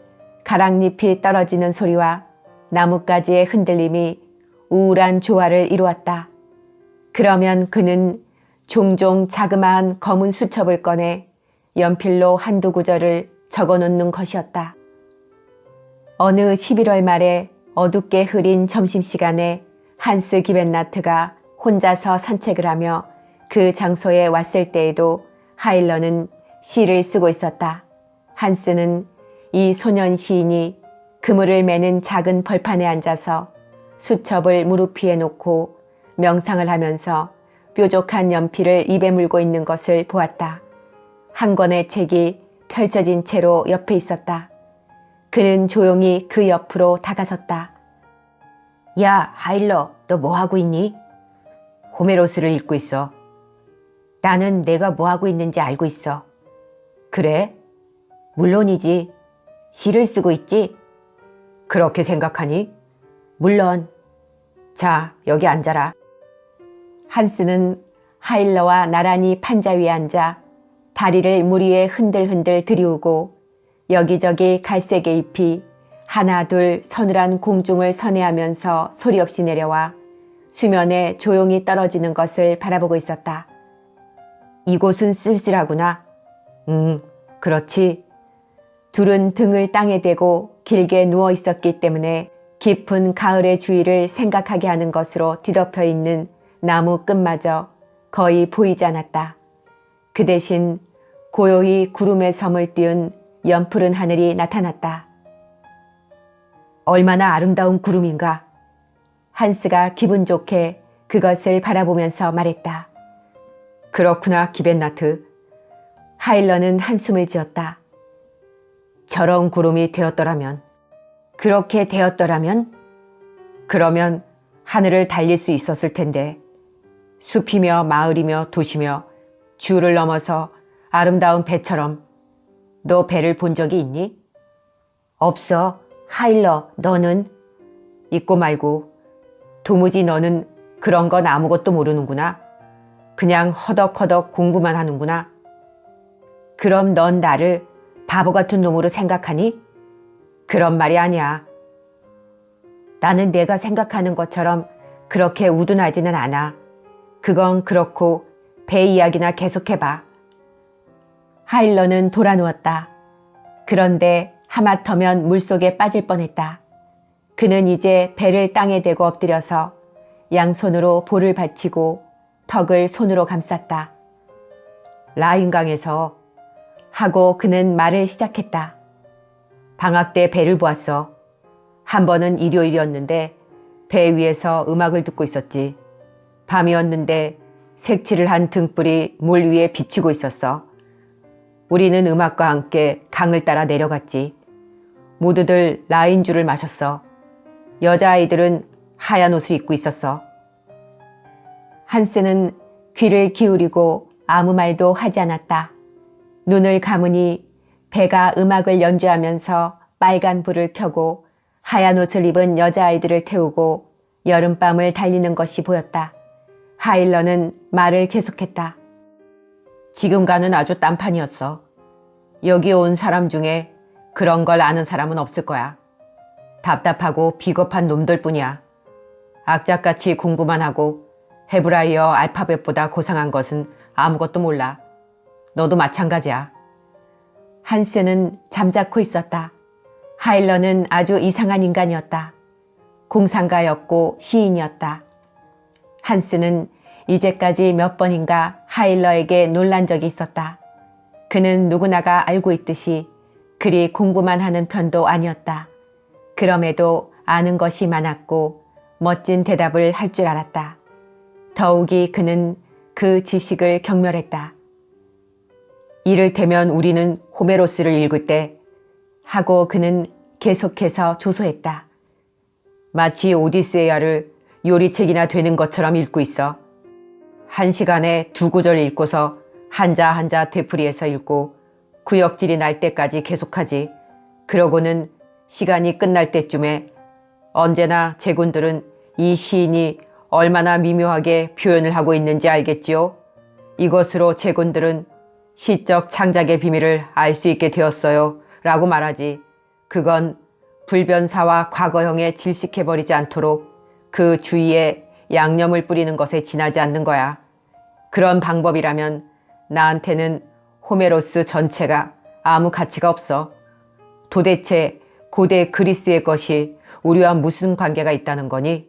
가랑잎이 떨어지는 소리와 나뭇가지의 흔들림이 우울한 조화를 이루었다. 그러면 그는 종종 자그마한 검은 수첩을 꺼내 연필로 한두 구절을 적어놓는 것이었다. 어느 11월 말에 어둡게 흐린 점심시간에 한스 기벤나트가 혼자서 산책을 하며 그 장소에 왔을 때에도 하일러는 시를 쓰고 있었다. 한스는 이 소년 시인이 그물을 매는 작은 벌판에 앉아서 수첩을 무릎 위에 놓고 명상을 하면서 뾰족한 연필을 입에 물고 있는 것을 보았다. 한 권의 책이 펼쳐진 채로 옆에 있었다. 그는 조용히 그 옆으로 다가섰다. 야, 하일러, 너 뭐하고 있니? 호메로스를 읽고 있어. 나는 내가 뭐하고 있는지 알고 있어. 그래? 물론이지. 시를 쓰고 있지? 그렇게 생각하니? 물론. 자, 여기 앉아라. 한스는 하일러와 나란히 판자 위에 앉아 다리를 물 위에 흔들흔들 들이우고 여기저기 갈색의 잎이 하나 둘 서늘한 공중을 선회하면서 소리 없이 내려와 수면에 조용히 떨어지는 것을 바라보고 있었다. 이곳은 쓸쓸하구나. 그렇지. 둘은 등을 땅에 대고 길게 누워 있었기 때문에 깊은 가을의 주위를 생각하게 하는 것으로 뒤덮여 있는 나무 끝마저 거의 보이지 않았다. 그 대신 고요히 구름의 섬을 띄운 연푸른 하늘이 나타났다. 얼마나 아름다운 구름인가. 한스가 기분 좋게 그것을 바라보면서 말했다. 그렇구나, 기벤나트. 하일러는 한숨을 지었다. 저런 구름이 되었더라면, 그렇게 되었더라면? 그러면 하늘을 달릴 수 있었을 텐데, 숲이며 마을이며 도시며 주를 넘어서 아름다운 배처럼. 너 배를 본 적이 있니? 없어. 하일러, 너는? 있고 말고. 도무지 너는 그런 건 아무것도 모르는구나. 그냥 허덕허덕 공부만 하는구나. 그럼 넌 나를 바보 같은 놈으로 생각하니? 그런 말이 아니야. 나는 내가 생각하는 것처럼 그렇게 우둔하지는 않아. 그건 그렇고 배 이야기나 계속해봐. 하일러는 돌아누웠다. 그런데 하마터면 물속에 빠질 뻔했다. 그는 이제 배를 땅에 대고 엎드려서 양손으로 볼을 받치고 턱을 손으로 감쌌다. 라인강에서 하고 그는 말을 시작했다. 방학 때 배를 보았어. 한 번은 일요일이었는데 배 위에서 음악을 듣고 있었지. 밤이었는데 색칠을 한 등불이 물 위에 비치고 있었어. 우리는 음악과 함께 강을 따라 내려갔지. 모두들 라인주를 마셨어. 여자아이들은 하얀 옷을 입고 있었어. 한스는 귀를 기울이고 아무 말도 하지 않았다. 눈을 감으니 배가 음악을 연주하면서 빨간 불을 켜고 하얀 옷을 입은 여자아이들을 태우고 여름밤을 달리는 것이 보였다. 하일러는 말을 계속했다. 지금과는 아주 딴판이었어. 여기 온 사람 중에 그런 걸 아는 사람은 없을 거야. 답답하고 비겁한 놈들 뿐이야. 악착같이 공부만 하고 헤브라이어 알파벳보다 고상한 것은 아무것도 몰라. 너도 마찬가지야. 한스는 잠자코 있었다. 하일러는 아주 이상한 인간이었다. 공상가였고 시인이었다. 한스는 이제까지 몇 번인가 하일러에게 놀란 적이 있었다. 그는 누구나가 알고 있듯이 그리 공부만 하는 편도 아니었다. 그럼에도 아는 것이 많았고 멋진 대답을 할 줄 알았다. 더욱이 그는 그 지식을 경멸했다. 이를테면 우리는 호메로스를 읽을 때 하고 그는 계속해서 조소했다. 마치 오디세이아를 요리책이나 되는 것처럼 읽고 있어. 1시간에 2구절 읽고서 한자 한자 되풀이해서 읽고 구역질이 날 때까지 계속하지. 그러고는 시간이 끝날 때쯤에 언제나 제군들은 이 시인이 얼마나 미묘하게 표현을 하고 있는지 알겠지요? 이것으로 제군들은 시적 창작의 비밀을 알 수 있게 되었어요 라고 말하지. 그건 불변사와 과거형에 질식해버리지 않도록 그 주위에 양념을 뿌리는 것에 지나지 않는 거야. 그런 방법이라면 나한테는 호메로스 전체가 아무 가치가 없어. 도대체 고대 그리스의 것이 우리와 무슨 관계가 있다는 거니?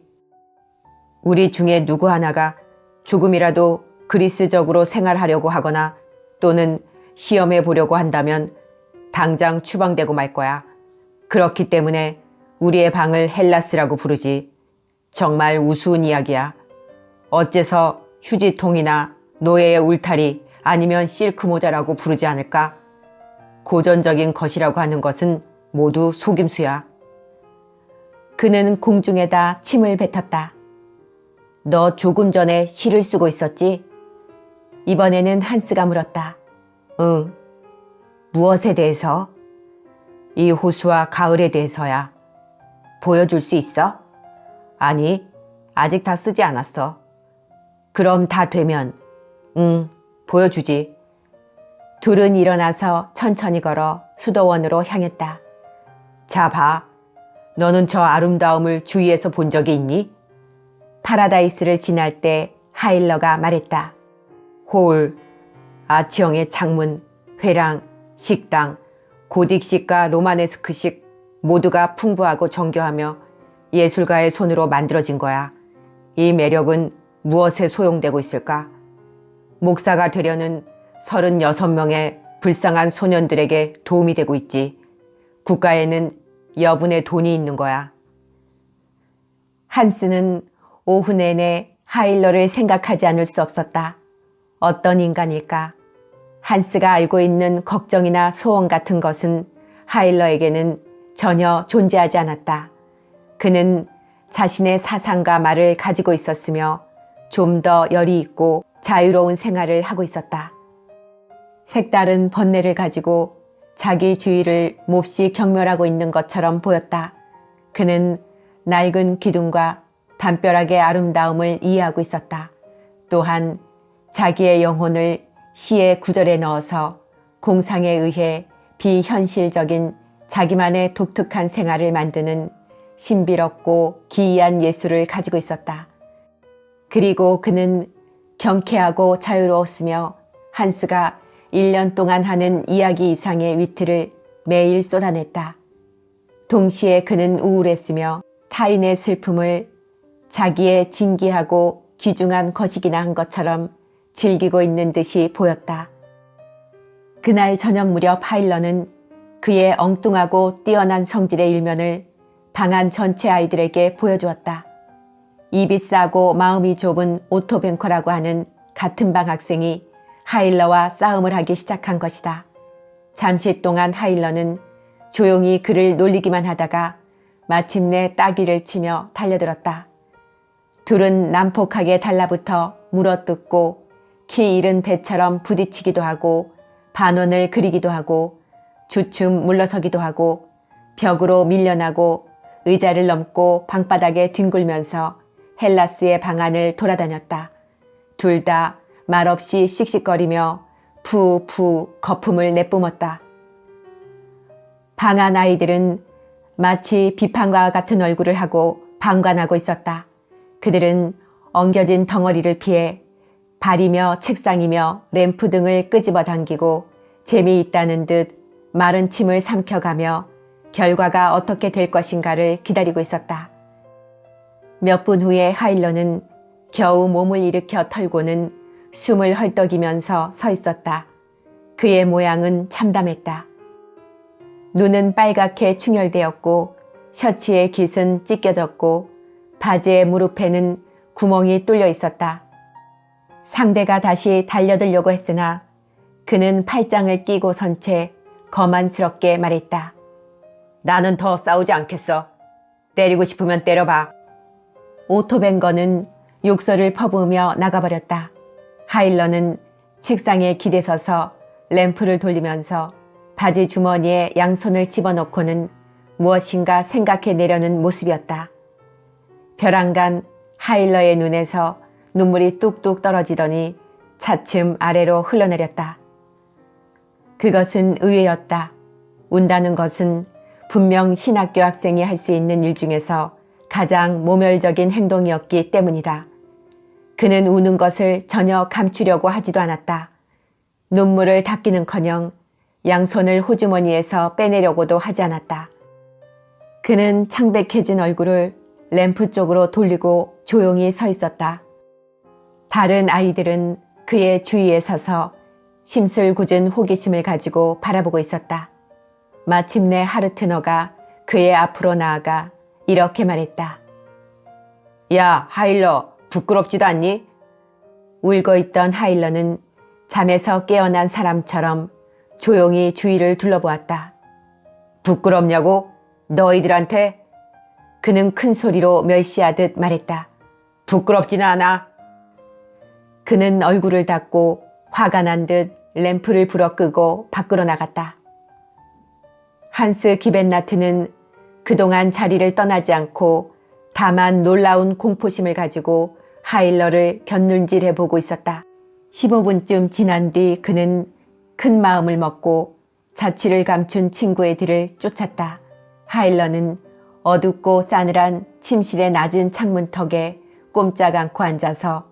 우리 중에 누구 하나가 조금이라도 그리스적으로 생활하려고 하거나 또는 시험해 보려고 한다면 당장 추방되고 말 거야. 그렇기 때문에 우리의 방을 헬라스라고 부르지. 정말 우스운 이야기야. 어째서 휴지통이나 노예의 울타리 아니면 실크 모자라고 부르지 않을까? 고전적인 것이라고 하는 것은 모두 속임수야. 그는 공중에다 침을 뱉었다. 너 조금 전에 시를 쓰고 있었지? 이번에는 한스가 물었다. 응. 무엇에 대해서? 이 호수와 가을에 대해서야. 보여줄 수 있어? 아니, 아직 다 쓰지 않았어. 그럼 다 되면? 응, 보여주지. 둘은 일어나서 천천히 걸어 수도원으로 향했다. 자, 봐. 너는 저 아름다움을 주위에서 본 적이 있니? 파라다이스를 지날 때 하일러가 말했다. 홀, 아치형의 창문, 회랑, 식당, 고딕식과 로마네스크식 모두가 풍부하고 정교하며 예술가의 손으로 만들어진 거야. 이 매력은 무엇에 소용되고 있을까? 목사가 되려는 36명의 불쌍한 소년들에게 도움이 되고 있지. 국가에는 여분의 돈이 있는 거야. 한스는 오후 내내 하일러를 생각하지 않을 수 없었다. 어떤 인간일까? 한스가 알고 있는 걱정이나 소원 같은 것은 하일러에게는 전혀 존재하지 않았다. 그는 자신의 사상과 말을 가지고 있었으며 좀 더 열이 있고 자유로운 생활을 하고 있었다. 색다른 번뇌를 가지고 자기 주위를 몹시 경멸하고 있는 것처럼 보였다. 그는 낡은 기둥과 담벼락의 아름다움을 이해하고 있었다. 또한 자기의 영혼을 시의 구절에 넣어서 공상에 의해 비현실적인 자기만의 독특한 생활을 만드는 신비롭고 기이한 예술을 가지고 있었다. 그리고 그는 경쾌하고 자유로웠으며 한스가 1년 동안 하는 이야기 이상의 위트를 매일 쏟아냈다. 동시에 그는 우울했으며 타인의 슬픔을 자기의 진기하고 귀중한 것이기나 한 것처럼 즐기고 있는 듯이 보였다. 그날 저녁 무렵 하일러는 그의 엉뚱하고 뛰어난 성질의 일면을 방안 전체 아이들에게 보여주었다. 입이 싸고 마음이 좁은 오토뱅커라고 하는 같은 방 학생이 하일러와 싸움을 하기 시작한 것이다. 잠시 동안 하일러는 조용히 그를 놀리기만 하다가 마침내 따귀를 치며 달려들었다. 둘은 난폭하게 달라붙어 물어뜯고 키 잃은 배처럼 부딪히기도 하고 반원을 그리기도 하고 주춤 물러서기도 하고 벽으로 밀려나고 의자를 넘고 방바닥에 뒹굴면서 헬라스의 방안을 돌아다녔다. 둘 다 말없이 씩씩거리며 푸푸 거품을 내뿜었다. 방안 아이들은 마치 비판과 같은 얼굴을 하고 방관하고 있었다. 그들은 엉겨진 덩어리를 피해 발이며 책상이며 램프 등을 끄집어 당기고 재미있다는 듯 마른 침을 삼켜가며 결과가 어떻게 될 것인가를 기다리고 있었다. 몇 분 후에 하일러는 겨우 몸을 일으켜 털고는 숨을 헐떡이면서 서 있었다. 그의 모양은 참담했다. 눈은 빨갛게 충혈되었고 셔츠의 깃은 찢겨졌고 바지의 무릎에는 구멍이 뚫려 있었다. 상대가 다시 달려들려고 했으나 그는 팔짱을 끼고 선 채 거만스럽게 말했다. 나는 더 싸우지 않겠어. 때리고 싶으면 때려봐. 오토뱅거는 욕설을 퍼부으며 나가버렸다. 하일러는 책상에 기대서서 램프를 돌리면서 바지 주머니에 양손을 집어넣고는 무엇인가 생각해내려는 모습이었다. 벼랑간 하일러의 눈에서 눈물이 뚝뚝 떨어지더니 차츰 아래로 흘러내렸다. 그것은 의외였다. 운다는 것은 분명 신학교 학생이 할 수 있는 일 중에서 가장 모멸적인 행동이었기 때문이다. 그는 우는 것을 전혀 감추려고 하지도 않았다. 눈물을 닦기는커녕 양손을 호주머니에서 빼내려고도 하지 않았다. 그는 창백해진 얼굴을 램프 쪽으로 돌리고 조용히 서 있었다. 다른 아이들은 그의 주위에 서서 심술궂은 호기심을 가지고 바라보고 있었다. 마침내 하르트너가 그의 앞으로 나아가 이렇게 말했다. 야, 하일러, 부끄럽지도 않니? 울고 있던 하일러는 잠에서 깨어난 사람처럼 조용히 주위를 둘러보았다. 부끄럽냐고? 너희들한테? 그는 큰 소리로 멸시하듯 말했다. 부끄럽지는 않아. 그는 얼굴을 닫고 화가 난 듯 램프를 불어 끄고 밖으로 나갔다. 한스 기벤나트는 그동안 자리를 떠나지 않고 다만 놀라운 공포심을 가지고 하일러를 곁눈질해보고 있었다. 15분쯤 지난 뒤 그는 큰 마음을 먹고 자취를 감춘 친구의 뒤를 쫓았다. 하일러는 어둡고 싸늘한 침실의 낮은 창문턱에 꼼짝 않고 앉아서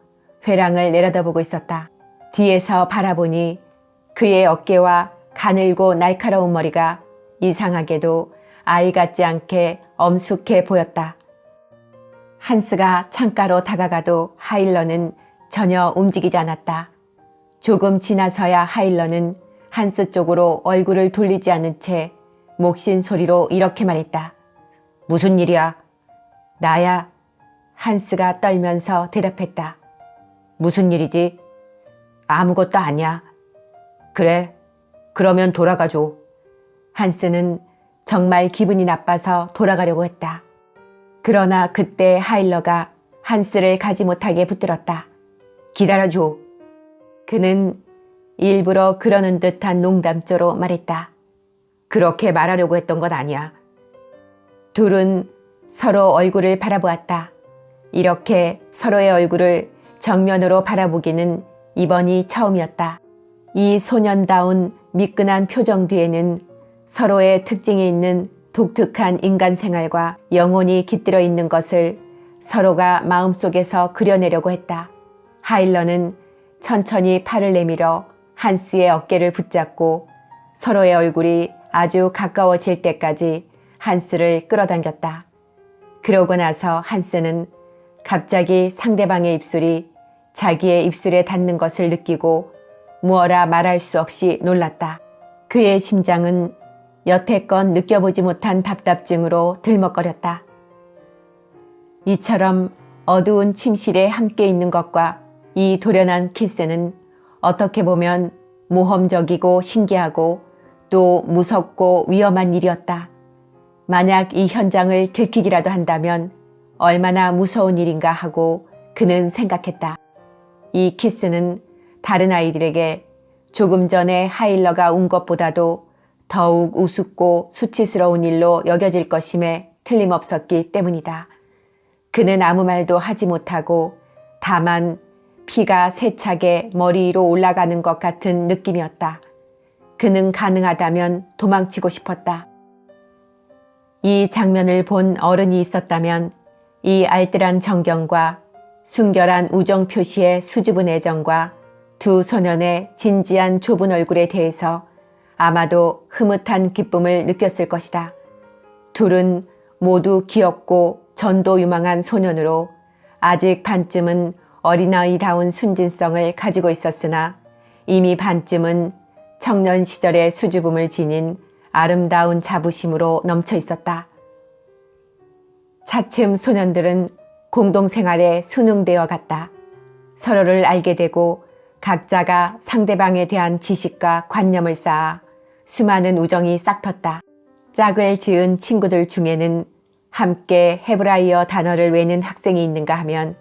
회랑을 내려다보고 있었다. 뒤에서 바라보니 그의 어깨와 가늘고 날카로운 머리가 이상하게도 아이 같지 않게 엄숙해 보였다. 한스가 창가로 다가가도 하일러는 전혀 움직이지 않았다. 조금 지나서야 하일러는 한스 쪽으로 얼굴을 돌리지 않은 채 목신 소리로 이렇게 말했다. 무슨 일이야? 나야. 한스가 떨면서 대답했다. 무슨 일이지? 아무것도 아니야. 그래, 그러면 돌아가줘. 한스는 정말 기분이 나빠서 돌아가려고 했다. 그러나 그때 하일러가 한스를 가지 못하게 붙들었다. 기다려줘. 그는 일부러 그러는 듯한 농담조로 말했다. 그렇게 말하려고 했던 건 아니야. 둘은 서로 얼굴을 바라보았다. 이렇게 서로의 얼굴을 정면으로 바라보기는 이번이 처음이었다. 이 소년다운 미끈한 표정 뒤에는 서로의 특징이 있는 독특한 인간 생활과 영혼이 깃들어 있는 것을 서로가 마음속에서 그려내려고 했다. 하일러는 천천히 팔을 내밀어 한스의 어깨를 붙잡고 서로의 얼굴이 아주 가까워질 때까지 한스를 끌어당겼다. 그러고 나서 한스는 갑자기 상대방의 입술이 자기의 입술에 닿는 것을 느끼고 무어라 말할 수 없이 놀랐다. 그의 심장은 여태껏 느껴보지 못한 답답증으로 들먹거렸다. 이처럼 어두운 침실에 함께 있는 것과 이 돌연한 키스는 어떻게 보면 모험적이고 신기하고 또 무섭고 위험한 일이었다. 만약 이 현장을 들키기라도 한다면 얼마나 무서운 일인가 하고 그는 생각했다. 이 키스는 다른 아이들에게 조금 전에 하일러가 운 것보다도 더욱 우습고 수치스러운 일로 여겨질 것임에 틀림없었기 때문이다. 그는 아무 말도 하지 못하고 다만 피가 세차게 머리 위로 올라가는 것 같은 느낌이었다. 그는 가능하다면 도망치고 싶었다. 이 장면을 본 어른이 있었다면 이 알뜰한 정경과 순결한 우정 표시의 수줍은 애정과 두 소년의 진지한 좁은 얼굴에 대해서 아마도 흐뭇한 기쁨을 느꼈을 것이다. 둘은 모두 귀엽고 전도 유망한 소년으로 아직 반쯤은 어린아이다운 순진성을 가지고 있었으나 이미 반쯤은 청년 시절의 수줍음을 지닌 아름다운 자부심으로 넘쳐 있었다. 차츰 소년들은 공동생활에 순응되어 갔다. 서로를 알게 되고 각자가 상대방에 대한 지식과 관념을 쌓아 수많은 우정이 싹텄다. 짝을 지은 친구들 중에는 함께 헤브라이어 단어를 외는 학생이 있는가 하면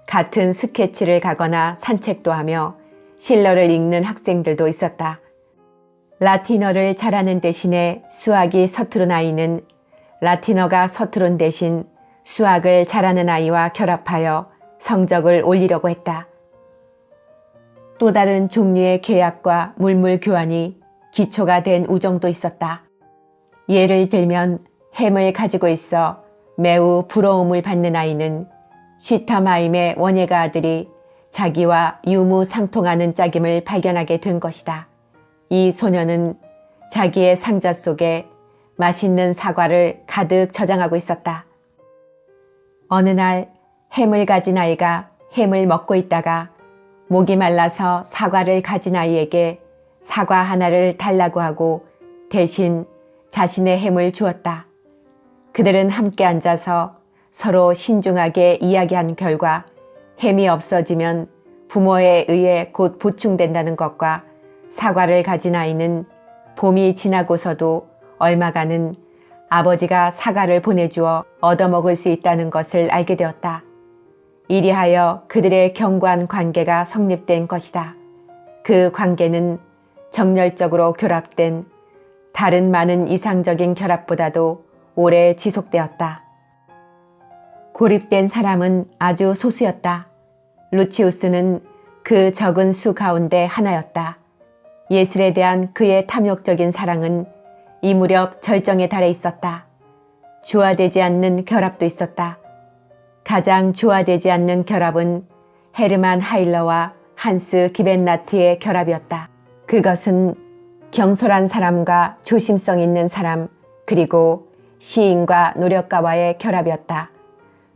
같은 스케치를 가거나 산책도 하며 실러를 읽는 학생들도 있었다. 라틴어를 잘하는 대신에 수학이 서투른 아이는 라틴어가 서투른 대신 수학을 잘하는 아이와 결합하여 성적을 올리려고 했다. 또 다른 종류의 계약과 물물 교환이 기초가 된 우정도 있었다. 예를 들면 햄을 가지고 있어 매우 부러움을 받는 아이는 시타마임의 원예가 아들이 자기와 유무상통하는 짝임을 발견하게 된 것이다. 이 소녀는 자기의 상자 속에 맛있는 사과를 가득 저장하고 있었다. 어느 날 햄을 가진 아이가 햄을 먹고 있다가 목이 말라서 사과를 가진 아이에게 사과 하나를 달라고 하고 대신 자신의 햄을 주었다. 그들은 함께 앉아서 서로 신중하게 이야기한 결과 햄이 없어지면 부모에 의해 곧 보충된다는 것과 사과를 가진 아이는 봄이 지나고서도 얼마간은 아버지가 사과를 보내주어 얻어먹을 수 있다는 것을 알게 되었다. 이리하여 그들의 견고한 관계가 성립된 것이다. 그 관계는 정열적으로 결합된 다른 많은 이상적인 결합보다도 오래 지속되었다. 고립된 사람은 아주 소수였다. 루치우스는 그 적은 수 가운데 하나였다. 예술에 대한 그의 탐욕적인 사랑은 이 무렵 절정에 달해 있었다. 조화되지 않는 결합도 있었다. 가장 조화되지 않는 결합은 헤르만 하일러와 한스 기벤나트의 결합이었다. 그것은 경솔한 사람과 조심성 있는 사람, 그리고 시인과 노력가와의 결합이었다.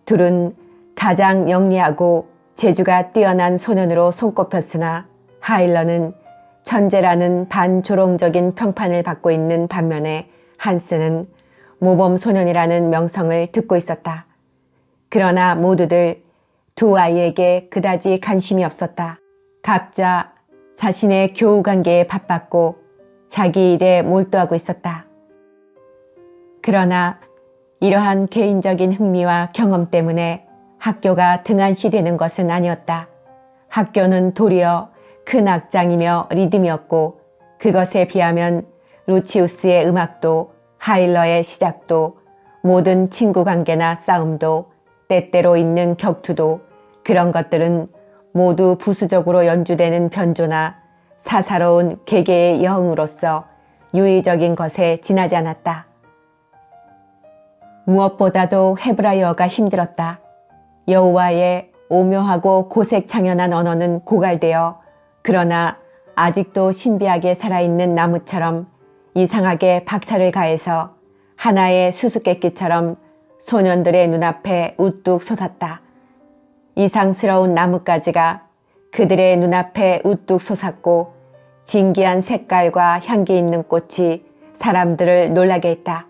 둘은 가장 영리하고 재주가 뛰어난 소년으로 손꼽혔으나 하일러는 천재라는 반조롱적인 평판을 받고 있는 반면에 한스는 모범 소년이라는 명성을 듣고 있었다. 그러나 모두들 두 아이에게 그다지 관심이 없었다. 각자 자신의 교우 관계에 바빴고 자기 일에 몰두하고 있었다. 그러나 이러한 개인적인 흥미와 경험 때문에 학교가 등한시되는 것은 아니었다. 학교는 도리어 큰 악장이며 리듬이었고 그것에 비하면 루치우스의 음악도 하일러의 시작도 모든 친구 관계나 싸움도 때때로 있는 격투도 그런 것들은 모두 부수적으로 연주되는 변조나 사사로운 개개의 여흥으로서 유의적인 것에 지나지 않았다. 무엇보다도 헤브라이어가 힘들었다. 여호와의 오묘하고 고색창연한 언어는 고갈되어 그러나 아직도 신비하게 살아있는 나무처럼 이상하게 박차를 가해서 하나의 수수께끼처럼 소년들의 눈앞에 우뚝 솟았다. 이상스러운 나뭇가지가 그들의 눈앞에 우뚝 솟았고 진기한 색깔과 향기 있는 꽃이 사람들을 놀라게 했다.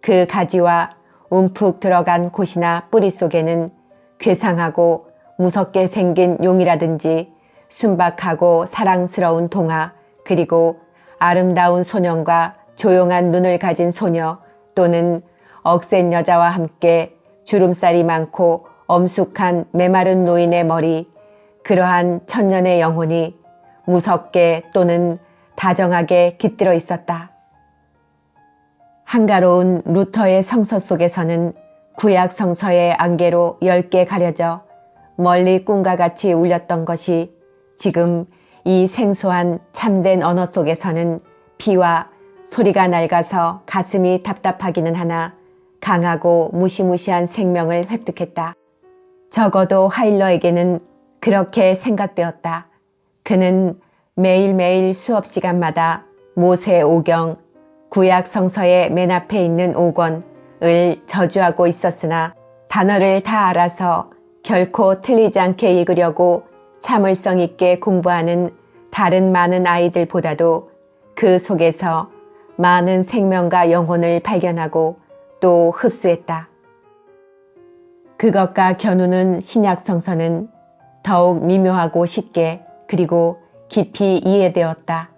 그 가지와 움푹 들어간 곳이나 뿌리 속에는 괴상하고 무섭게 생긴 용이라든지 순박하고 사랑스러운 동화, 그리고 아름다운 소년과 조용한 눈을 가진 소녀 또는 억센 여자와 함께 주름살이 많고 엄숙한 메마른 노인의 머리, 그러한 천년의 영혼이 무섭게 또는 다정하게 깃들어 있었다. 한가로운 루터의 성서 속에서는 구약 성서의 안개로 10개 가려져 멀리 꿈과 같이 울렸던 것이 지금 이 생소한 참된 언어 속에서는 피와 소리가 낡아서 가슴이 답답하기는 하나 강하고 무시무시한 생명을 획득했다. 적어도 하일러에게는 그렇게 생각되었다. 그는 매일매일 수업 시간마다 모세 오경, 구약 성서의 맨 앞에 있는 5권을 저주하고 있었으나 단어를 다 알아서 결코 틀리지 않게 읽으려고 참을성 있게 공부하는 다른 많은 아이들보다도 그 속에서 많은 생명과 영혼을 발견하고 또 흡수했다. 그것과 겨누는 신약 성서는 더욱 미묘하고 쉽게 그리고 깊이 이해되었다.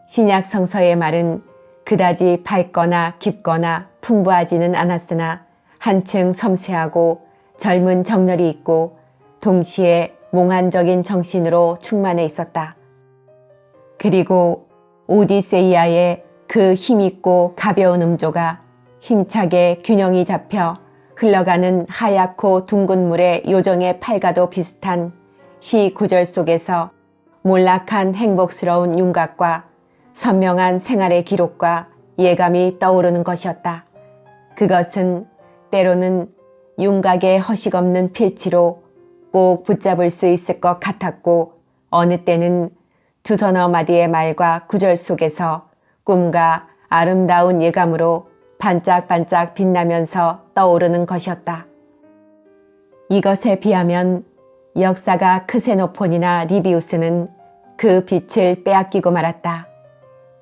신약 성서의 말은 그다지 밝거나 깊거나 풍부하지는 않았으나 한층 섬세하고 젊은 정열이 있고 동시에 몽환적인 정신으로 충만해 있었다. 그리고 오디세이아의 그 힘있고 가벼운 음조가 힘차게 균형이 잡혀 흘러가는 하얗고 둥근 물의 요정의 팔과도 비슷한 시 구절 속에서 몰락한 행복스러운 윤곽과 선명한 생활의 기록과 예감이 떠오르는 것이었다. 그것은 때로는 윤곽의 허식없는 필치로 꼭 붙잡을 수 있을 것 같았고 어느 때는 두서너 마디의 말과 구절 속에서 꿈과 아름다운 예감으로 반짝반짝 빛나면서 떠오르는 것이었다. 이것에 비하면 역사가 크세노폰이나 리비우스는 그 빛을 빼앗기고 말았다.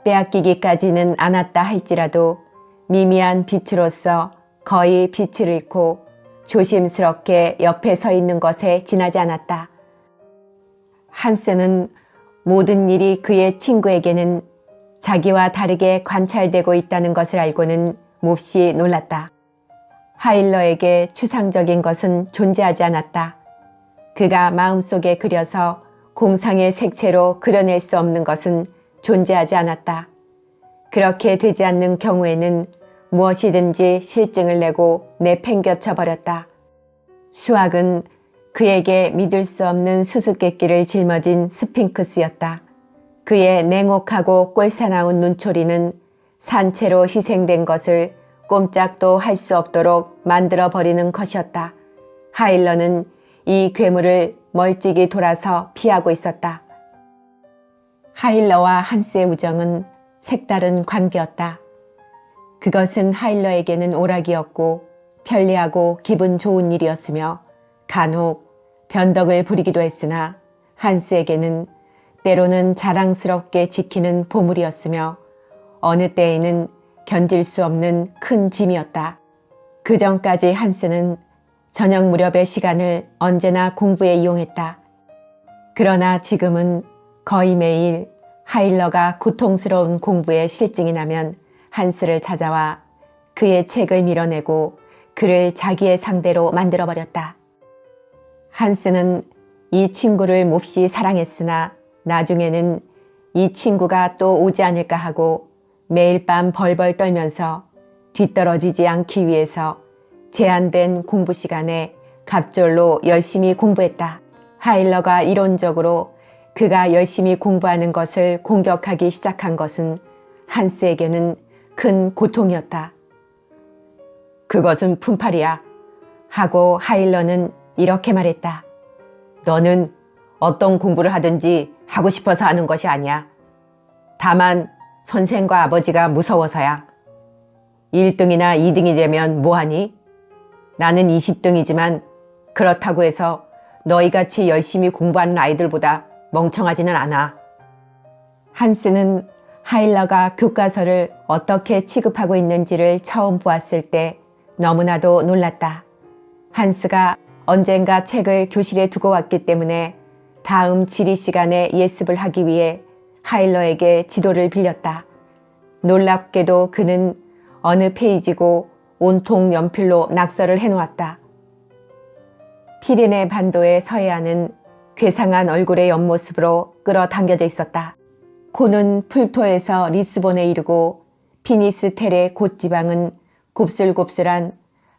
빼앗기기까지는 않았다 할지라도 미미한 빛으로서 거의 빛을 잃고 조심스럽게 옆에 서 있는 것에 지나지 않았다. 한스는 모든 일이 그의 친구에게는 자기와 다르게 관찰되고 있다는 것을 알고는 몹시 놀랐다. 하일러에게 추상적인 것은 존재하지 않았다. 그가 마음속에 그려서 공상의 색채로 그려낼 수 없는 것은 존재하지 않았다. 그렇게 되지 않는 경우에는 무엇이든지 실증을 내고 내팽겨쳐 버렸다. 수학은 그에게 믿을 수 없는 수수께끼를 짊어진 스핑크스였다. 그의 냉혹하고 꼴사나운 눈초리는 산채로 희생된 것을 꼼짝도 할 수 없도록 만들어버리는 것이었다. 하일러는 이 괴물을 멀찍이 돌아서 피하고 있었다. 하일러와 한스의 우정은 색다른 관계였다. 그것은 하일러에게는 오락이었고 편리하고 기분 좋은 일이었으며 간혹 변덕을 부리기도 했으나 한스에게는 때로는 자랑스럽게 지키는 보물이었으며 어느 때에는 견딜 수 없는 큰 짐이었다. 그 전까지 한스는 저녁 무렵의 시간을 언제나 공부에 이용했다. 그러나 지금은 거의 매일 하일러가 고통스러운 공부에 실증이 나면 한스를 찾아와 그의 책을 밀어내고 그를 자기의 상대로 만들어버렸다. 한스는 이 친구를 몹시 사랑했으나 나중에는 이 친구가 또 오지 않을까 하고 매일 밤 벌벌 떨면서 뒤떨어지지 않기 위해서 제한된 공부 시간에 갑절로 열심히 공부했다. 하일러가 이론적으로 그가 열심히 공부하는 것을 공격하기 시작한 것은 한스에게는 큰 고통이었다. 그것은 품팔이야. 하고 하일러는 이렇게 말했다. 너는 어떤 공부를 하든지 하고 싶어서 하는 것이 아니야. 다만 선생과 아버지가 무서워서야. 1등이나 2등이 되면 뭐하니? 나는 20등이지만 그렇다고 해서 너희같이 열심히 공부하는 아이들보다 멍청하지는 않아. 한스는 하일러가 교과서를 어떻게 취급하고 있는지를 처음 보았을 때 너무나도 놀랐다. 한스가 언젠가 책을 교실에 두고 왔기 때문에 다음 지리 시간에 예습을 하기 위해 하일러에게 지도를 빌렸다. 놀랍게도 그는 어느 페이지고 온통 연필로 낙서를 해놓았다. 피레네 반도의 서해안은 괴상한 얼굴의 옆모습으로 끌어당겨져 있었다. 코는 풀토에서 리스본에 이르고 피니스텔의 곧지방은 곱슬곱슬한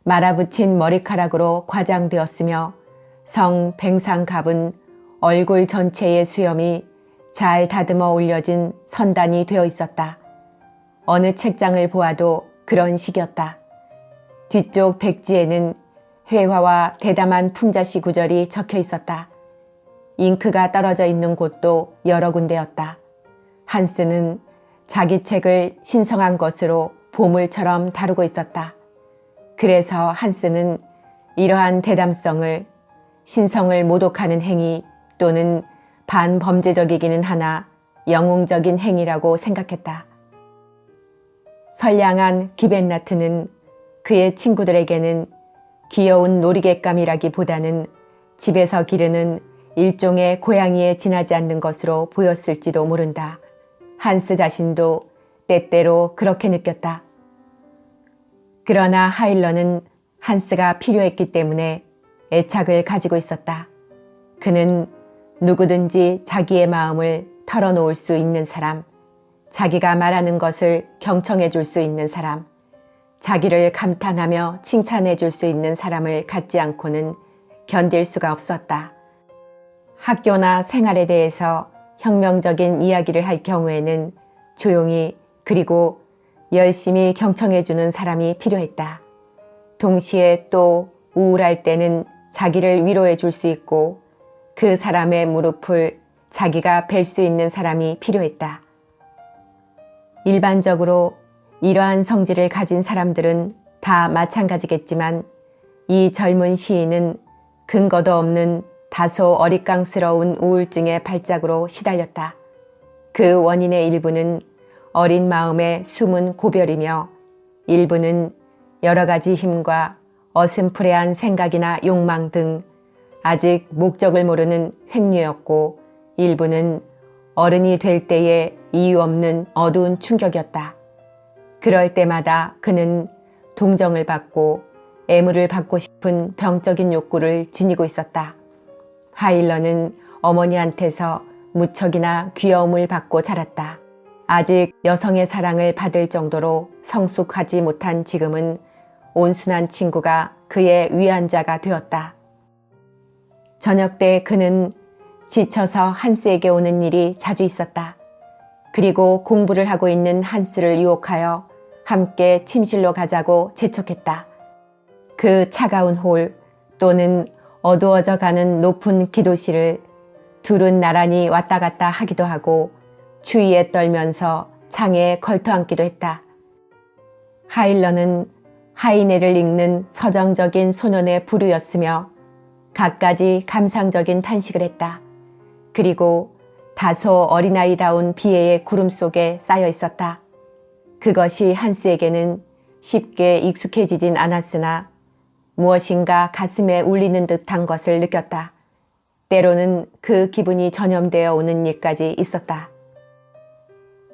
말아붙인 머리카락으로 과장되었으며 성 뱅상갑은 얼굴 전체의 수염이 잘 다듬어 올려진 선단이 되어 있었다. 어느 책장을 보아도 그런 식이었다. 뒤쪽 백지에는 회화와 대담한 풍자시 구절이 적혀 있었다. 잉크가 떨어져 있는 곳도 여러 군데였다. 한스는 자기 책을 신성한 것으로 보물처럼 다루고 있었다. 그래서 한스는 이러한 대담성을 신성을 모독하는 행위 또는 반범죄적이기는 하나 영웅적인 행위라고 생각했다. 선량한 기벤나트는 그의 친구들에게는 귀여운 놀이객감이라기보다는 집에서 기르는 일종의 고양이에 지나지 않는 것으로 보였을지도 모른다. 한스 자신도 때때로 그렇게 느꼈다. 그러나 하일러는 한스가 필요했기 때문에 애착을 가지고 있었다. 그는 누구든지 자기의 마음을 털어놓을 수 있는 사람, 자기가 말하는 것을 경청해 줄 수 있는 사람, 자기를 감탄하며 칭찬해 줄 수 있는 사람을 갖지 않고는 견딜 수가 없었다. 학교나 생활에 대해서 혁명적인 이야기를 할 경우에는 조용히 그리고 열심히 경청해 주는 사람이 필요했다. 동시에 또 우울할 때는 자기를 위로해 줄 수 있고 그 사람의 무릎을 자기가 벨 수 있는 사람이 필요했다. 일반적으로 이러한 성질을 가진 사람들은 다 마찬가지겠지만 이 젊은 시인은 근거도 없는 다소 어릿강스러운 우울증의 발작으로 시달렸다. 그 원인의 일부는 어린 마음의 숨은 고별이며 일부는 여러 가지 힘과 어슴푸레한 생각이나 욕망 등 아직 목적을 모르는 횡류였고 일부는 어른이 될 때의 이유 없는 어두운 충격이었다. 그럴 때마다 그는 동정을 받고 애무를 받고 싶은 병적인 욕구를 지니고 있었다. 하일러는 어머니한테서 무척이나 귀여움을 받고 자랐다. 아직 여성의 사랑을 받을 정도로 성숙하지 못한 지금은 온순한 친구가 그의 위안자가 되었다. 저녁 때 그는 지쳐서 한스에게 오는 일이 자주 있었다. 그리고 공부를 하고 있는 한스를 유혹하여 함께 침실로 가자고 재촉했다. 그 차가운 홀 또는 어두워져 가는 높은 기도실을 둘은 나란히 왔다 갔다 하기도 하고 추위에 떨면서 창에 걸터앉기도 했다. 하일러는 하이네를 읽는 서정적인 소년의 부류였으며 갖가지 감상적인 탄식을 했다. 그리고 다소 어린아이다운 비애의 구름 속에 쌓여 있었다. 그것이 한스에게는 쉽게 익숙해지진 않았으나 무엇인가 가슴에 울리는 듯한 것을 느꼈다. 때로는 그 기분이 전염되어 오는 일까지 있었다.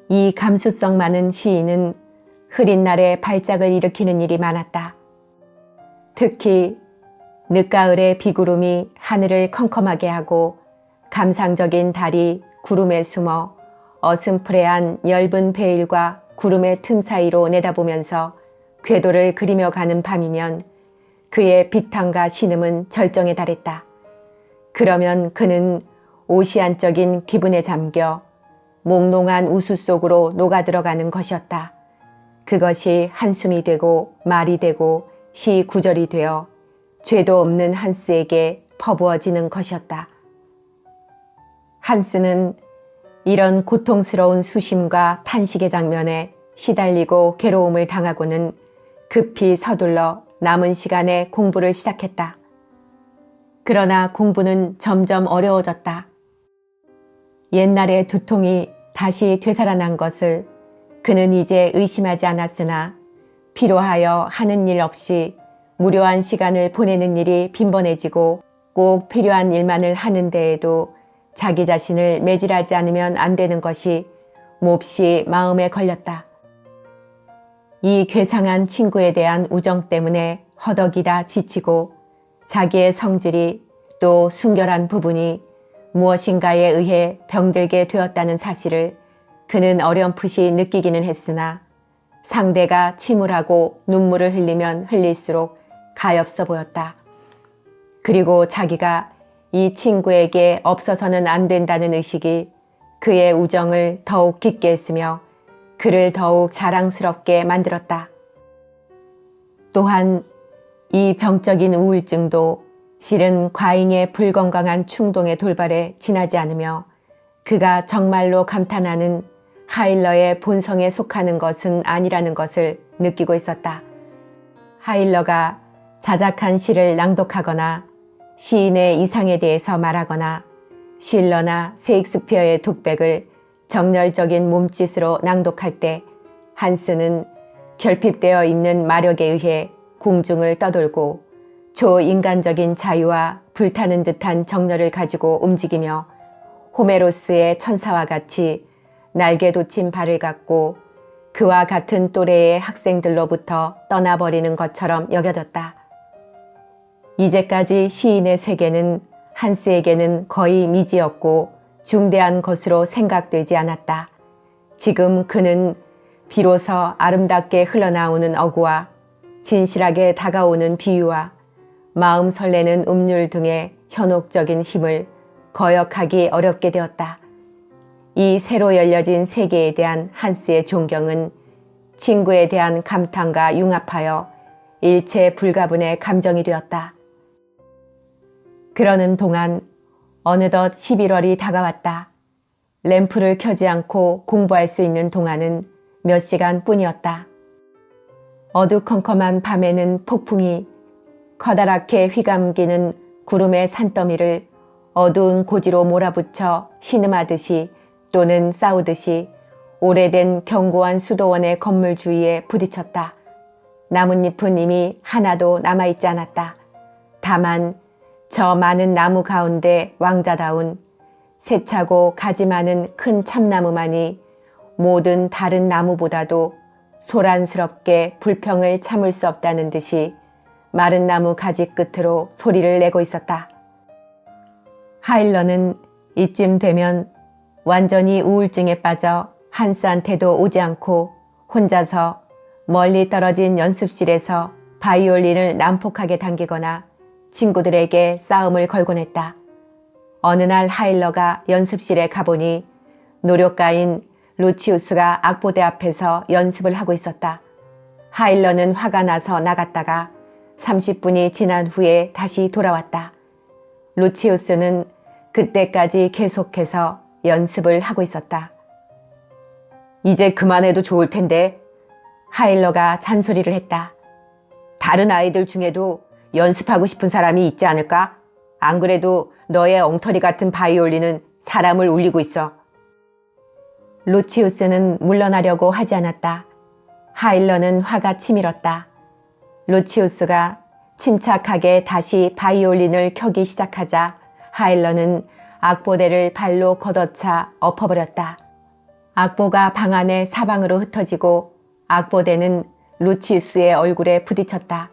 이 감수성 많은 시인은 흐린 날에 발작을 일으키는 일이 많았다. 특히 늦가을의 비구름이 하늘을 컴컴하게 하고 감상적인 달이 구름에 숨어 어슴푸레한 엷은 베일과 구름의 틈 사이로 내다보면서 궤도를 그리며 가는 밤이면 그의 비탄과 신음은 절정에 달했다. 그러면 그는 오시안적인 기분에 잠겨 몽롱한 우수 속으로 녹아들어가는 것이었다. 그것이 한숨이 되고 말이 되고 시 구절이 되어 죄도 없는 한스에게 퍼부어지는 것이었다. 한스는 이런 고통스러운 수심과 탄식의 장면에 시달리고 괴로움을 당하고는 급히 서둘러 남은 시간에 공부를 시작했다. 그러나 공부는 점점 어려워졌다. 옛날의 두통이 다시 되살아난 것을 그는 이제 의심하지 않았으나 필요하여 하는 일 없이 무료한 시간을 보내는 일이 빈번해지고 꼭 필요한 일만을 하는 데에도 자기 자신을 매질하지 않으면 안 되는 것이 몹시 마음에 걸렸다. 이 괴상한 친구에 대한 우정 때문에 허덕이다 지치고 자기의 성질이 또 순결한 부분이 무엇인가에 의해 병들게 되었다는 사실을 그는 어렴풋이 느끼기는 했으나 상대가 침울하고 눈물을 흘리면 흘릴수록 가엾어 보였다. 그리고 자기가 이 친구에게 없어서는 안 된다는 의식이 그의 우정을 더욱 깊게 했으며 그를 더욱 자랑스럽게 만들었다. 또한 이 병적인 우울증도 실은 과잉의 불건강한 충동의 돌발에 지나지 않으며 그가 정말로 감탄하는 하일러의 본성에 속하는 것은 아니라는 것을 느끼고 있었다. 하일러가 자작한 시를 낭독하거나 시인의 이상에 대해서 말하거나 쉴러나 세익스피어의 독백을 정열적인 몸짓으로 낭독할 때 한스는 결핍되어 있는 마력에 의해 공중을 떠돌고 초인간적인 자유와 불타는 듯한 정열을 가지고 움직이며 호메로스의 천사와 같이 날개 돋친 발을 갖고 그와 같은 또래의 학생들로부터 떠나버리는 것처럼 여겨졌다. 이제까지 시인의 세계는 한스에게는 거의 미지였고 중대한 것으로 생각되지 않았다. 지금 그는 비로소 아름답게 흘러나오는 어구와 진실하게 다가오는 비유와 마음 설레는 음률 등의 현혹적인 힘을 거역하기 어렵게 되었다. 이 새로 열려진 세계에 대한 한스의 존경은 친구에 대한 감탄과 융합하여 일체 불가분의 감정이 되었다. 그러는 동안 어느덧 11월이 다가왔다. 램프를 켜지 않고 공부할 수 있는 동안은 몇 시간 뿐이었다. 어두컴컴한 밤에는 폭풍이 커다랗게 휘감기는 구름의 산더미를 어두운 고지로 몰아붙여 신음하듯이 또는 싸우듯이 오래된 견고한 수도원의 건물 주위에 부딪혔다. 나뭇잎은 이미 하나도 남아있지 않았다. 다만 저 많은 나무 가운데 왕자다운 세차고 가지 많은 큰 참나무만이 모든 다른 나무보다도 소란스럽게 불평을 참을 수 없다는 듯이 마른 나무 가지 끝으로 소리를 내고 있었다. 하일러는 이쯤 되면 완전히 우울증에 빠져 한스한테도 오지 않고 혼자서 멀리 떨어진 연습실에서 바이올린을 난폭하게 당기거나 친구들에게 싸움을 걸곤 했다. 어느 날 하일러가 연습실에 가보니 노력가인 루치우스가 악보대 앞에서 연습을 하고 있었다. 하일러는 화가 나서 나갔다가 30분이 지난 후에 다시 돌아왔다. 루치우스는 그때까지 계속해서 연습을 하고 있었다. 이제 그만해도 좋을 텐데. 하일러가 잔소리를 했다. 다른 아이들 중에도 연습하고 싶은 사람이 있지 않을까? 안 그래도 너의 엉터리 같은 바이올린은 사람을 울리고 있어. 루치우스는 물러나려고 하지 않았다. 하일러는 화가 치밀었다. 루치우스가 침착하게 다시 바이올린을 켜기 시작하자 하일러는 악보대를 발로 걷어차 엎어버렸다. 악보가 방 안에 사방으로 흩어지고 악보대는 루치우스의 얼굴에 부딪혔다.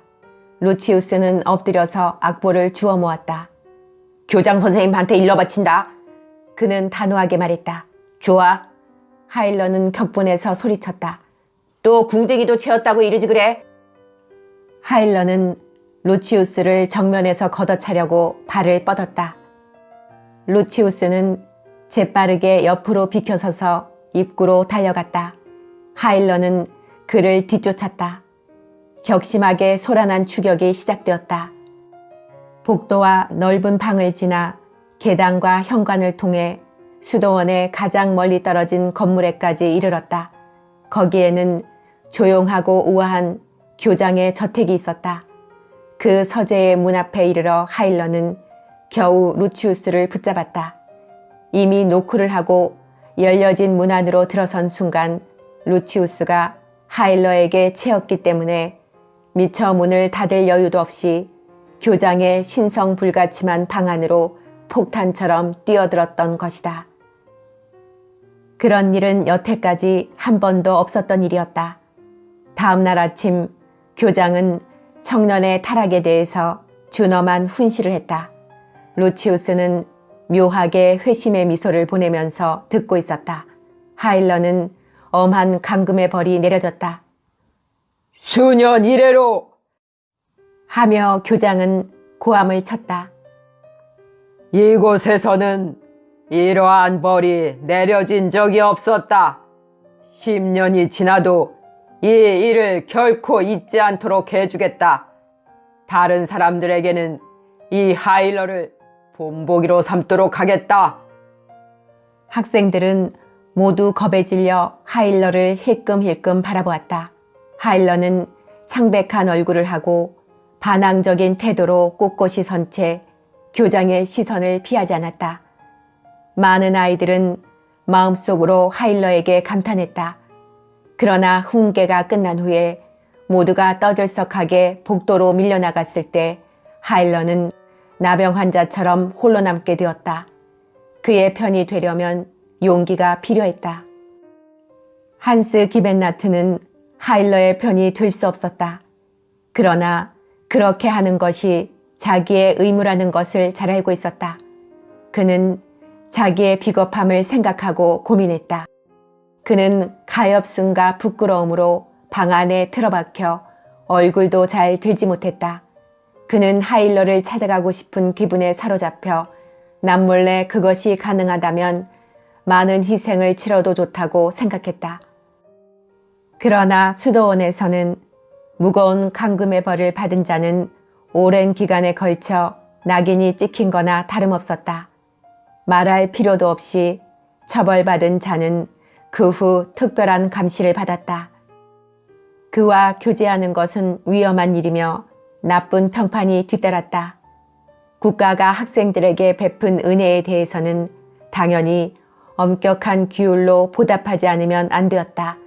루치우스는 엎드려서 악보를 주워 모았다. 교장 선생님한테 일러 바친다. 그는 단호하게 말했다. 좋아. 하일러는 격분해서 소리쳤다. 또 궁뎅이도 채웠다고 이러지 그래? 하일러는 루치우스를 정면에서 걷어차려고 발을 뻗었다. 루치우스는 재빠르게 옆으로 비켜서서 입구로 달려갔다. 하일러는 그를 뒤쫓았다. 격심하게 소란한 추격이 시작되었다. 복도와 넓은 방을 지나 계단과 현관을 통해 수도원의 가장 멀리 떨어진 건물에까지 이르렀다. 거기에는 조용하고 우아한 교장의 저택이 있었다. 그 서재의 문 앞에 이르러 하일러는 겨우 루치우스를 붙잡았다. 이미 노크를 하고 열려진 문 안으로 들어선 순간 루치우스가 하일러에게 채였기 때문에 미처 문을 닫을 여유도 없이 교장의 신성불가침한 방 안으로 폭탄처럼 뛰어들었던 것이다. 그런 일은 여태까지 한 번도 없었던 일이었다. 다음 날 아침 교장은 청년의 타락에 대해서 준엄한 훈시를 했다. 루치우스는 묘하게 회심의 미소를 보내면서 듣고 있었다. 하일러는 엄한 감금의 벌이 내려졌다. 수년 이래로 하며 교장은 고함을 쳤다. 이곳에서는 이러한 벌이 내려진 적이 없었다. 10년이 지나도 이 일을 결코 잊지 않도록 해주겠다. 다른 사람들에게는 이 하일러를 본보기로 삼도록 하겠다. 학생들은 모두 겁에 질려 하일러를 힐끔힐끔 바라보았다. 하일러는 창백한 얼굴을 하고 반항적인 태도로 꼿꼿이 선 채 교장의 시선을 피하지 않았다. 많은 아이들은 마음속으로 하일러에게 감탄했다. 그러나 훈계가 끝난 후에 모두가 떠들썩하게 복도로 밀려나갔을 때 하일러는 나병 환자처럼 홀로 남게 되었다. 그의 편이 되려면 용기가 필요했다. 한스 기벤나트는 하일러의 편이 될 수 없었다. 그러나 그렇게 하는 것이 자기의 의무라는 것을 잘 알고 있었다. 그는 자기의 비겁함을 생각하고 고민했다. 그는 가엾음과 부끄러움으로 방 안에 틀어박혀 얼굴도 잘 들지 못했다. 그는 하일러를 찾아가고 싶은 기분에 사로잡혀 남몰래 그것이 가능하다면 많은 희생을 치러도 좋다고 생각했다. 그러나 수도원에서는 무거운 감금의 벌을 받은 자는 오랜 기간에 걸쳐 낙인이 찍힌 거나 다름없었다. 말할 필요도 없이 처벌받은 자는 그 후 특별한 감시를 받았다. 그와 교제하는 것은 위험한 일이며 나쁜 평판이 뒤따랐다. 국가가 학생들에게 베푼 은혜에 대해서는 당연히 엄격한 규율로 보답하지 않으면 안 되었다.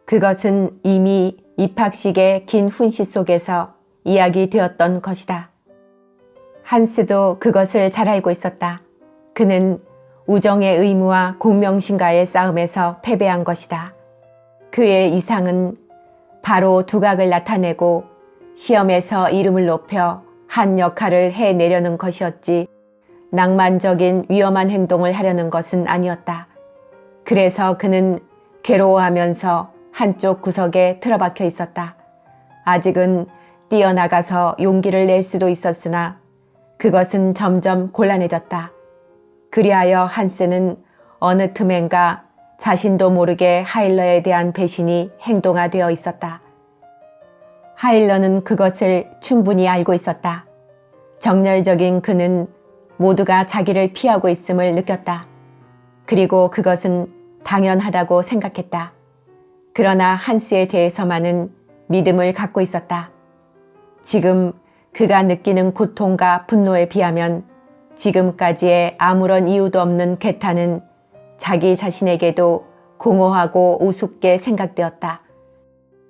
그것은 이미 입학식의 긴 훈시 속에서 이야기되었던 것이다. 한스도 그것을 잘 알고 있었다. 그는 우정의 의무와 공명심과의 싸움에서 패배한 것이다. 그의 이상은 바로 두각을 나타내고 시험에서 이름을 높여 한 역할을 해내려는 것이었지 낭만적인 위험한 행동을 하려는 것은 아니었다. 그래서 그는 괴로워하면서 한쪽 구석에 틀어박혀 있었다. 아직은 뛰어나가서 용기를 낼 수도 있었으나 그것은 점점 곤란해졌다. 그리하여 한스는 어느 틈엔가 자신도 모르게 하일러에 대한 배신이 행동화되어 있었다. 하일러는 그것을 충분히 알고 있었다. 정열적인 그는 모두가 자기를 피하고 있음을 느꼈다. 그리고 그것은 당연하다고 생각했다. 그러나 한스에 대해서만은 믿음을 갖고 있었다. 지금 그가 느끼는 고통과 분노에 비하면 지금까지의 아무런 이유도 없는 개탄은 자기 자신에게도 공허하고 우습게 생각되었다.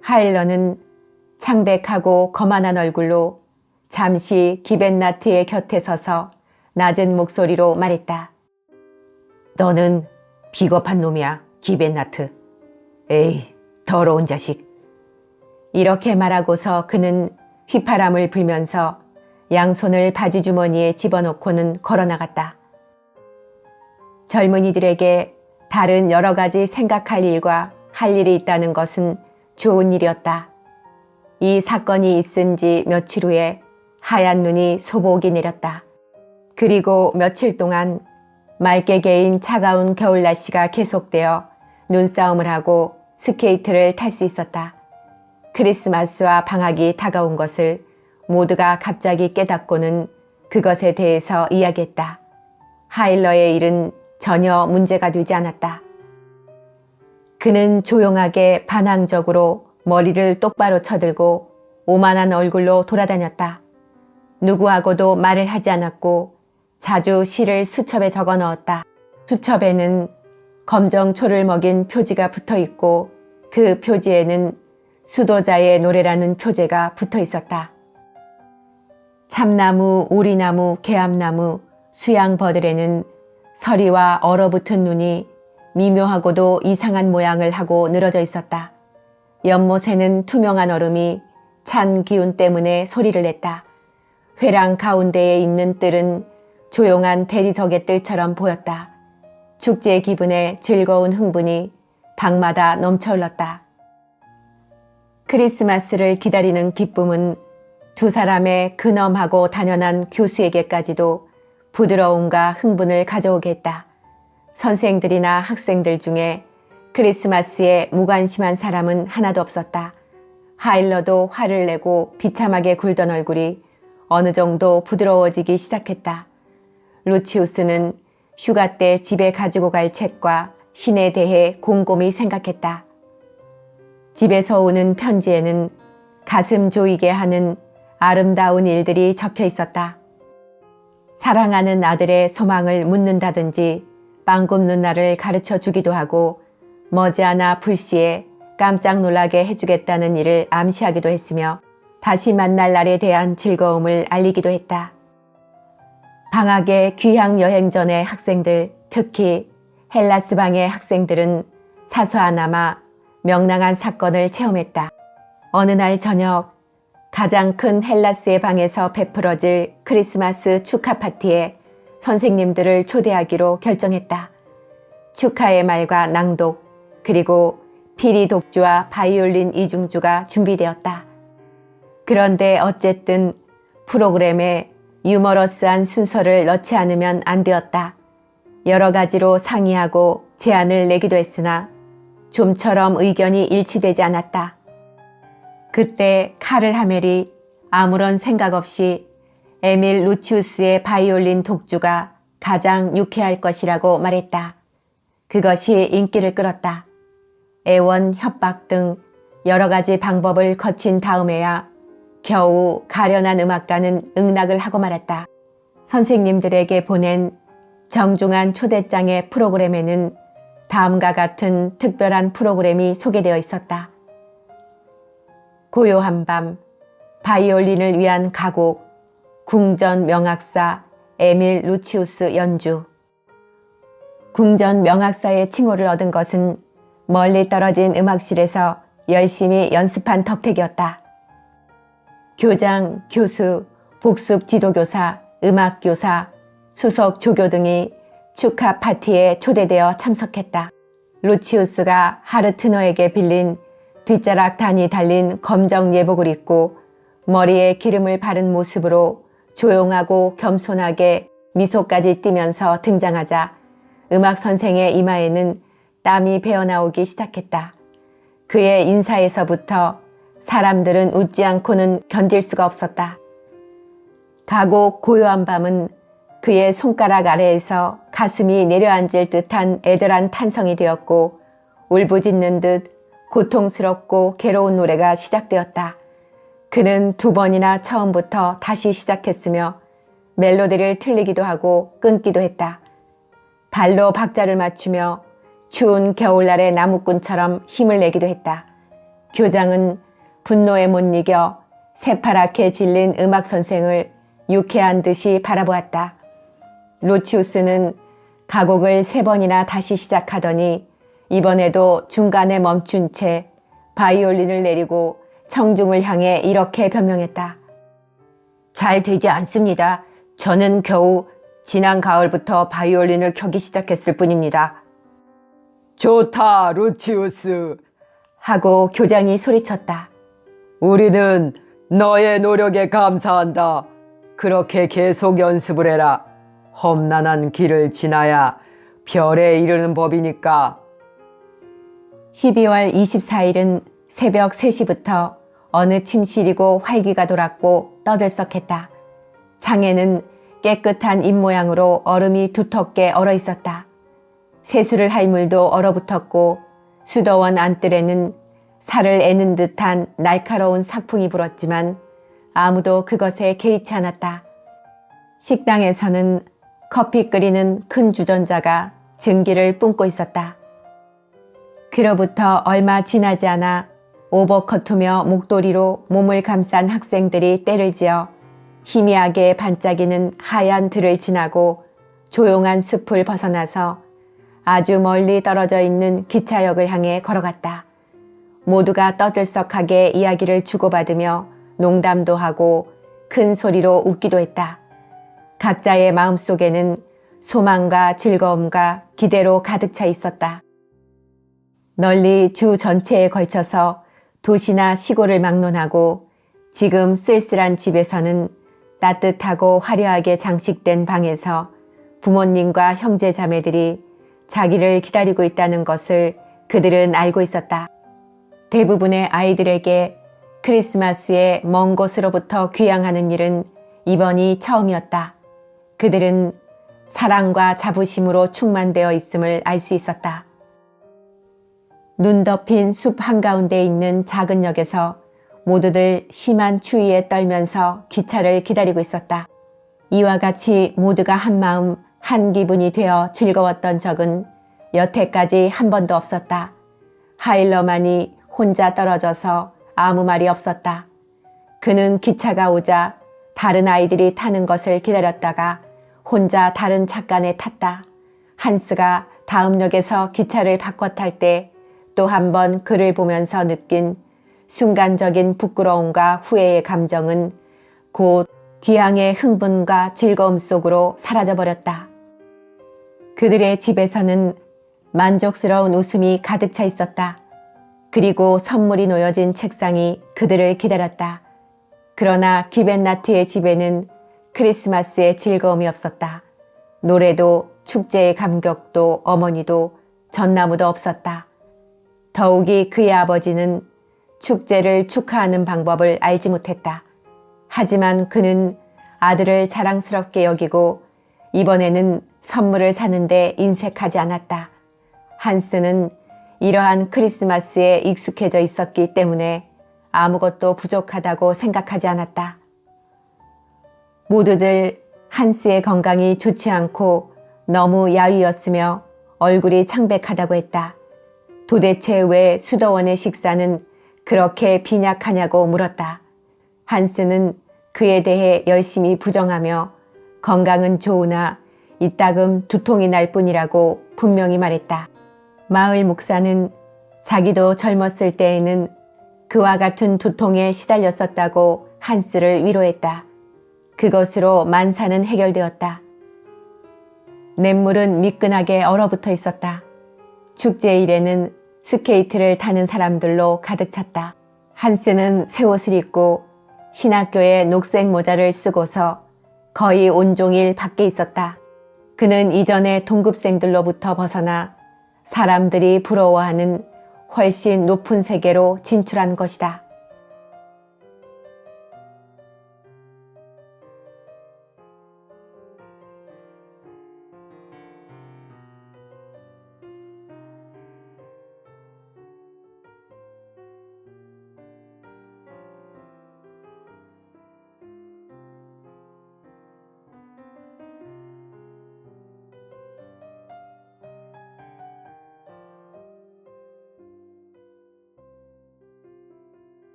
하일러는 창백하고 거만한 얼굴로 잠시 기벤나트의 곁에 서서 낮은 목소리로 말했다. 너는 비겁한 놈이야, 기벤나트. 에이, 더러운 자식. 이렇게 말하고서 그는 휘파람을 불면서 양손을 바지 주머니에 집어넣고는 걸어나갔다. 젊은이들에게 다른 여러 가지 생각할 일과 할 일이 있다는 것은 좋은 일이었다. 이 사건이 있은 지 며칠 후에 하얀 눈이 소복이 내렸다. 그리고 며칠 동안 맑게 개인 차가운 겨울 날씨가 계속되어 눈싸움을 하고 스케이트를 탈 수 있었다. 크리스마스와 방학이 다가온 것을 모두가 갑자기 깨닫고는 그것에 대해서 이야기했다. 하일러의 일은 전혀 문제가 되지 않았다. 그는 조용하게 반항적으로 머리를 똑바로 쳐들고 오만한 얼굴로 돌아다녔다. 누구하고도 말을 하지 않았고 자주 시를 수첩에 적어 넣었다. 수첩에는 검정초를 먹인 표지가 붙어 있고 그 표지에는 수도자의 노래라는 표제가 붙어 있었다. 참나무, 오리나무, 개암나무, 수양버들에는 서리와 얼어붙은 눈이 미묘하고도 이상한 모양을 하고 늘어져 있었다. 연못에는 투명한 얼음이 찬 기운 때문에 소리를 냈다. 회랑 가운데에 있는 뜰은 조용한 대리석의 뜰처럼 보였다. 축제 기분에 즐거운 흥분이 방마다 넘쳐 흘렀다. 크리스마스를 기다리는 기쁨은 두 사람의 근엄하고 단연한 교수에게까지도 부드러움과 흥분을 가져오게 했다. 선생들이나 학생들 중에 크리스마스에 무관심한 사람은 하나도 없었다. 하일러도 화를 내고 비참하게 굴던 얼굴이 어느 정도 부드러워지기 시작했다. 루치우스는 휴가 때 집에 가지고 갈 책과 신에 대해 곰곰이 생각했다. 집에서 오는 편지에는 가슴 조이게 하는 아름다운 일들이 적혀 있었다. 사랑하는 아들의 소망을 묻는다든지 빵 굽는 날을 가르쳐 주기도 하고 머지않아 불시에 깜짝 놀라게 해주겠다는 일을 암시하기도 했으며 다시 만날 날에 대한 즐거움을 알리기도 했다. 방학의 귀향 여행 전의 학생들, 특히 헬라스 방의 학생들은 사소하나마 명랑한 사건을 체험했다. 어느 날 저녁 가장 큰 헬라스의 방에서 베풀어질 크리스마스 축하 파티에 선생님들을 초대하기로 결정했다. 축하의 말과 낭독, 그리고 피리 독주와 바이올린 이중주가 준비되었다. 그런데 어쨌든 프로그램에 유머러스한 순서를 넣지 않으면 안 되었다. 여러 가지로 상의하고 제안을 내기도 했으나 좀처럼 의견이 일치되지 않았다. 그때 카를 하멜이 아무런 생각 없이 에밀 루치우스의 바이올린 독주가 가장 유쾌할 것이라고 말했다. 그것이 인기를 끌었다. 애원, 협박 등 여러 가지 방법을 거친 다음에야 겨우 가련한 음악가는 응낙을 하고 말았다. 선생님들에게 보낸 정중한 초대장의 프로그램에는 다음과 같은 특별한 프로그램이 소개되어 있었다. 고요한 밤, 바이올린을 위한 가곡, 궁전 명악사 에밀 루치우스 연주. 궁전 명악사의 칭호를 얻은 것은 멀리 떨어진 음악실에서 열심히 연습한 덕택이었다. 교장, 교수, 복습 지도교사, 음악교사, 수석 조교 등이 축하 파티에 초대되어 참석했다. 루치우스가 하르트너에게 빌린 뒷자락 단이 달린 검정 예복을 입고 머리에 기름을 바른 모습으로 조용하고 겸손하게 미소까지 띠면서 등장하자 음악 선생의 이마에는 땀이 배어나오기 시작했다. 그의 인사에서부터 사람들은 웃지 않고는 견딜 수가 없었다. 가고 고요한 밤은 그의 손가락 아래에서 가슴이 내려앉을 듯한 애절한 탄성이 되었고 울부짖는 듯 고통스럽고 괴로운 노래가 시작되었다. 그는 2번이나 처음부터 다시 시작했으며 멜로디를 틀리기도 하고 끊기도 했다. 발로 박자를 맞추며 추운 겨울날의 나무꾼처럼 힘을 내기도 했다. 교장은 분노에 못 이겨 새파랗게 질린 음악 선생을 유쾌한 듯이 바라보았다. 루치우스는 가곡을 3번이나 다시 시작하더니 이번에도 중간에 멈춘 채 바이올린을 내리고 청중을 향해 이렇게 변명했다. 잘 되지 않습니다. 저는 겨우 지난 가을부터 바이올린을 켜기 시작했을 뿐입니다. 좋다, 루치우스. 하고 교장이 소리쳤다. 우리는 너의 노력에 감사한다. 그렇게 계속 연습을 해라. 험난한 길을 지나야 별에 이르는 법이니까. 12월 24일은 새벽 3시부터 어느 침실이고 활기가 돌았고 떠들썩했다. 창에는 깨끗한 입모양으로 얼음이 두텁게 얼어 있었다. 세수를 할 물도 얼어붙었고 수도원 안뜰에는 살을 애는 듯한 날카로운 삭풍이 불었지만 아무도 그것에 개의치 않았다. 식당에서는 커피 끓이는 큰 주전자가 증기를 뿜고 있었다. 그로부터 얼마 지나지 않아 오버커트며 목도리로 몸을 감싼 학생들이 때를 지어 희미하게 반짝이는 하얀 들을 지나고 조용한 숲을 벗어나서 아주 멀리 떨어져 있는 기차역을 향해 걸어갔다. 모두가 떠들썩하게 이야기를 주고받으며 농담도 하고 큰 소리로 웃기도 했다. 각자의 마음속에는 소망과 즐거움과 기대로 가득 차 있었다. 널리 주 전체에 걸쳐서 도시나 시골을 막론하고 지금 쓸쓸한 집에서는 따뜻하고 화려하게 장식된 방에서 부모님과 형제 자매들이 자기를 기다리고 있다는 것을 그들은 알고 있었다. 대부분의 아이들에게 크리스마스에 먼 곳으로부터 귀향하는 일은 이번이 처음이었다. 그들은 사랑과 자부심으로 충만되어 있음을 알 수 있었다. 눈 덮인 숲 한가운데 있는 작은 역에서 모두들 심한 추위에 떨면서 기차를 기다리고 있었다. 이와 같이 모두가 한마음 한 기분이 되어 즐거웠던 적은 여태까지 한 번도 없었다. 하일러만이 혼자 떨어져서 아무 말이 없었다. 그는 기차가 오자 다른 아이들이 타는 것을 기다렸다가 혼자 다른 착간에 탔다. 한스가 다음 역에서 기차를 바꿔 탈 때 또 한 번 그를 보면서 느낀 순간적인 부끄러움과 후회의 감정은 곧 귀향의 흥분과 즐거움 속으로 사라져버렸다. 그들의 집에서는 만족스러운 웃음이 가득 차 있었다. 그리고 선물이 놓여진 책상이 그들을 기다렸다. 그러나 기벤나트의 집에는 크리스마스의 즐거움이 없었다. 노래도 축제의 감격도 어머니도 전나무도 없었다. 더욱이 그의 아버지는 축제를 축하하는 방법을 알지 못했다. 하지만 그는 아들을 자랑스럽게 여기고 이번에는 선물을 사는데 인색하지 않았다. 한스는 이러한 크리스마스에 익숙해져 있었기 때문에 아무것도 부족하다고 생각하지 않았다. 모두들 한스의 건강이 좋지 않고 너무 야위었으며 얼굴이 창백하다고 했다. 도대체 왜 수도원의 식사는 그렇게 빈약하냐고 물었다. 한스는 그에 대해 열심히 부정하며 건강은 좋으나 이따금 두통이 날 뿐이라고 분명히 말했다. 마을 목사는 자기도 젊었을 때에는 그와 같은 두통에 시달렸었다고 한스를 위로했다. 그것으로 만사는 해결되었다. 냇물은 미끈하게 얼어붙어 있었다. 축제일에는 스케이트를 타는 사람들로 가득 찼다. 한스는 새 옷을 입고 신학교에 녹색 모자를 쓰고서 거의 온종일 밖에 있었다. 그는 이전의 동급생들로부터 벗어나 사람들이 부러워하는 훨씬 높은 세계로 진출한 것이다.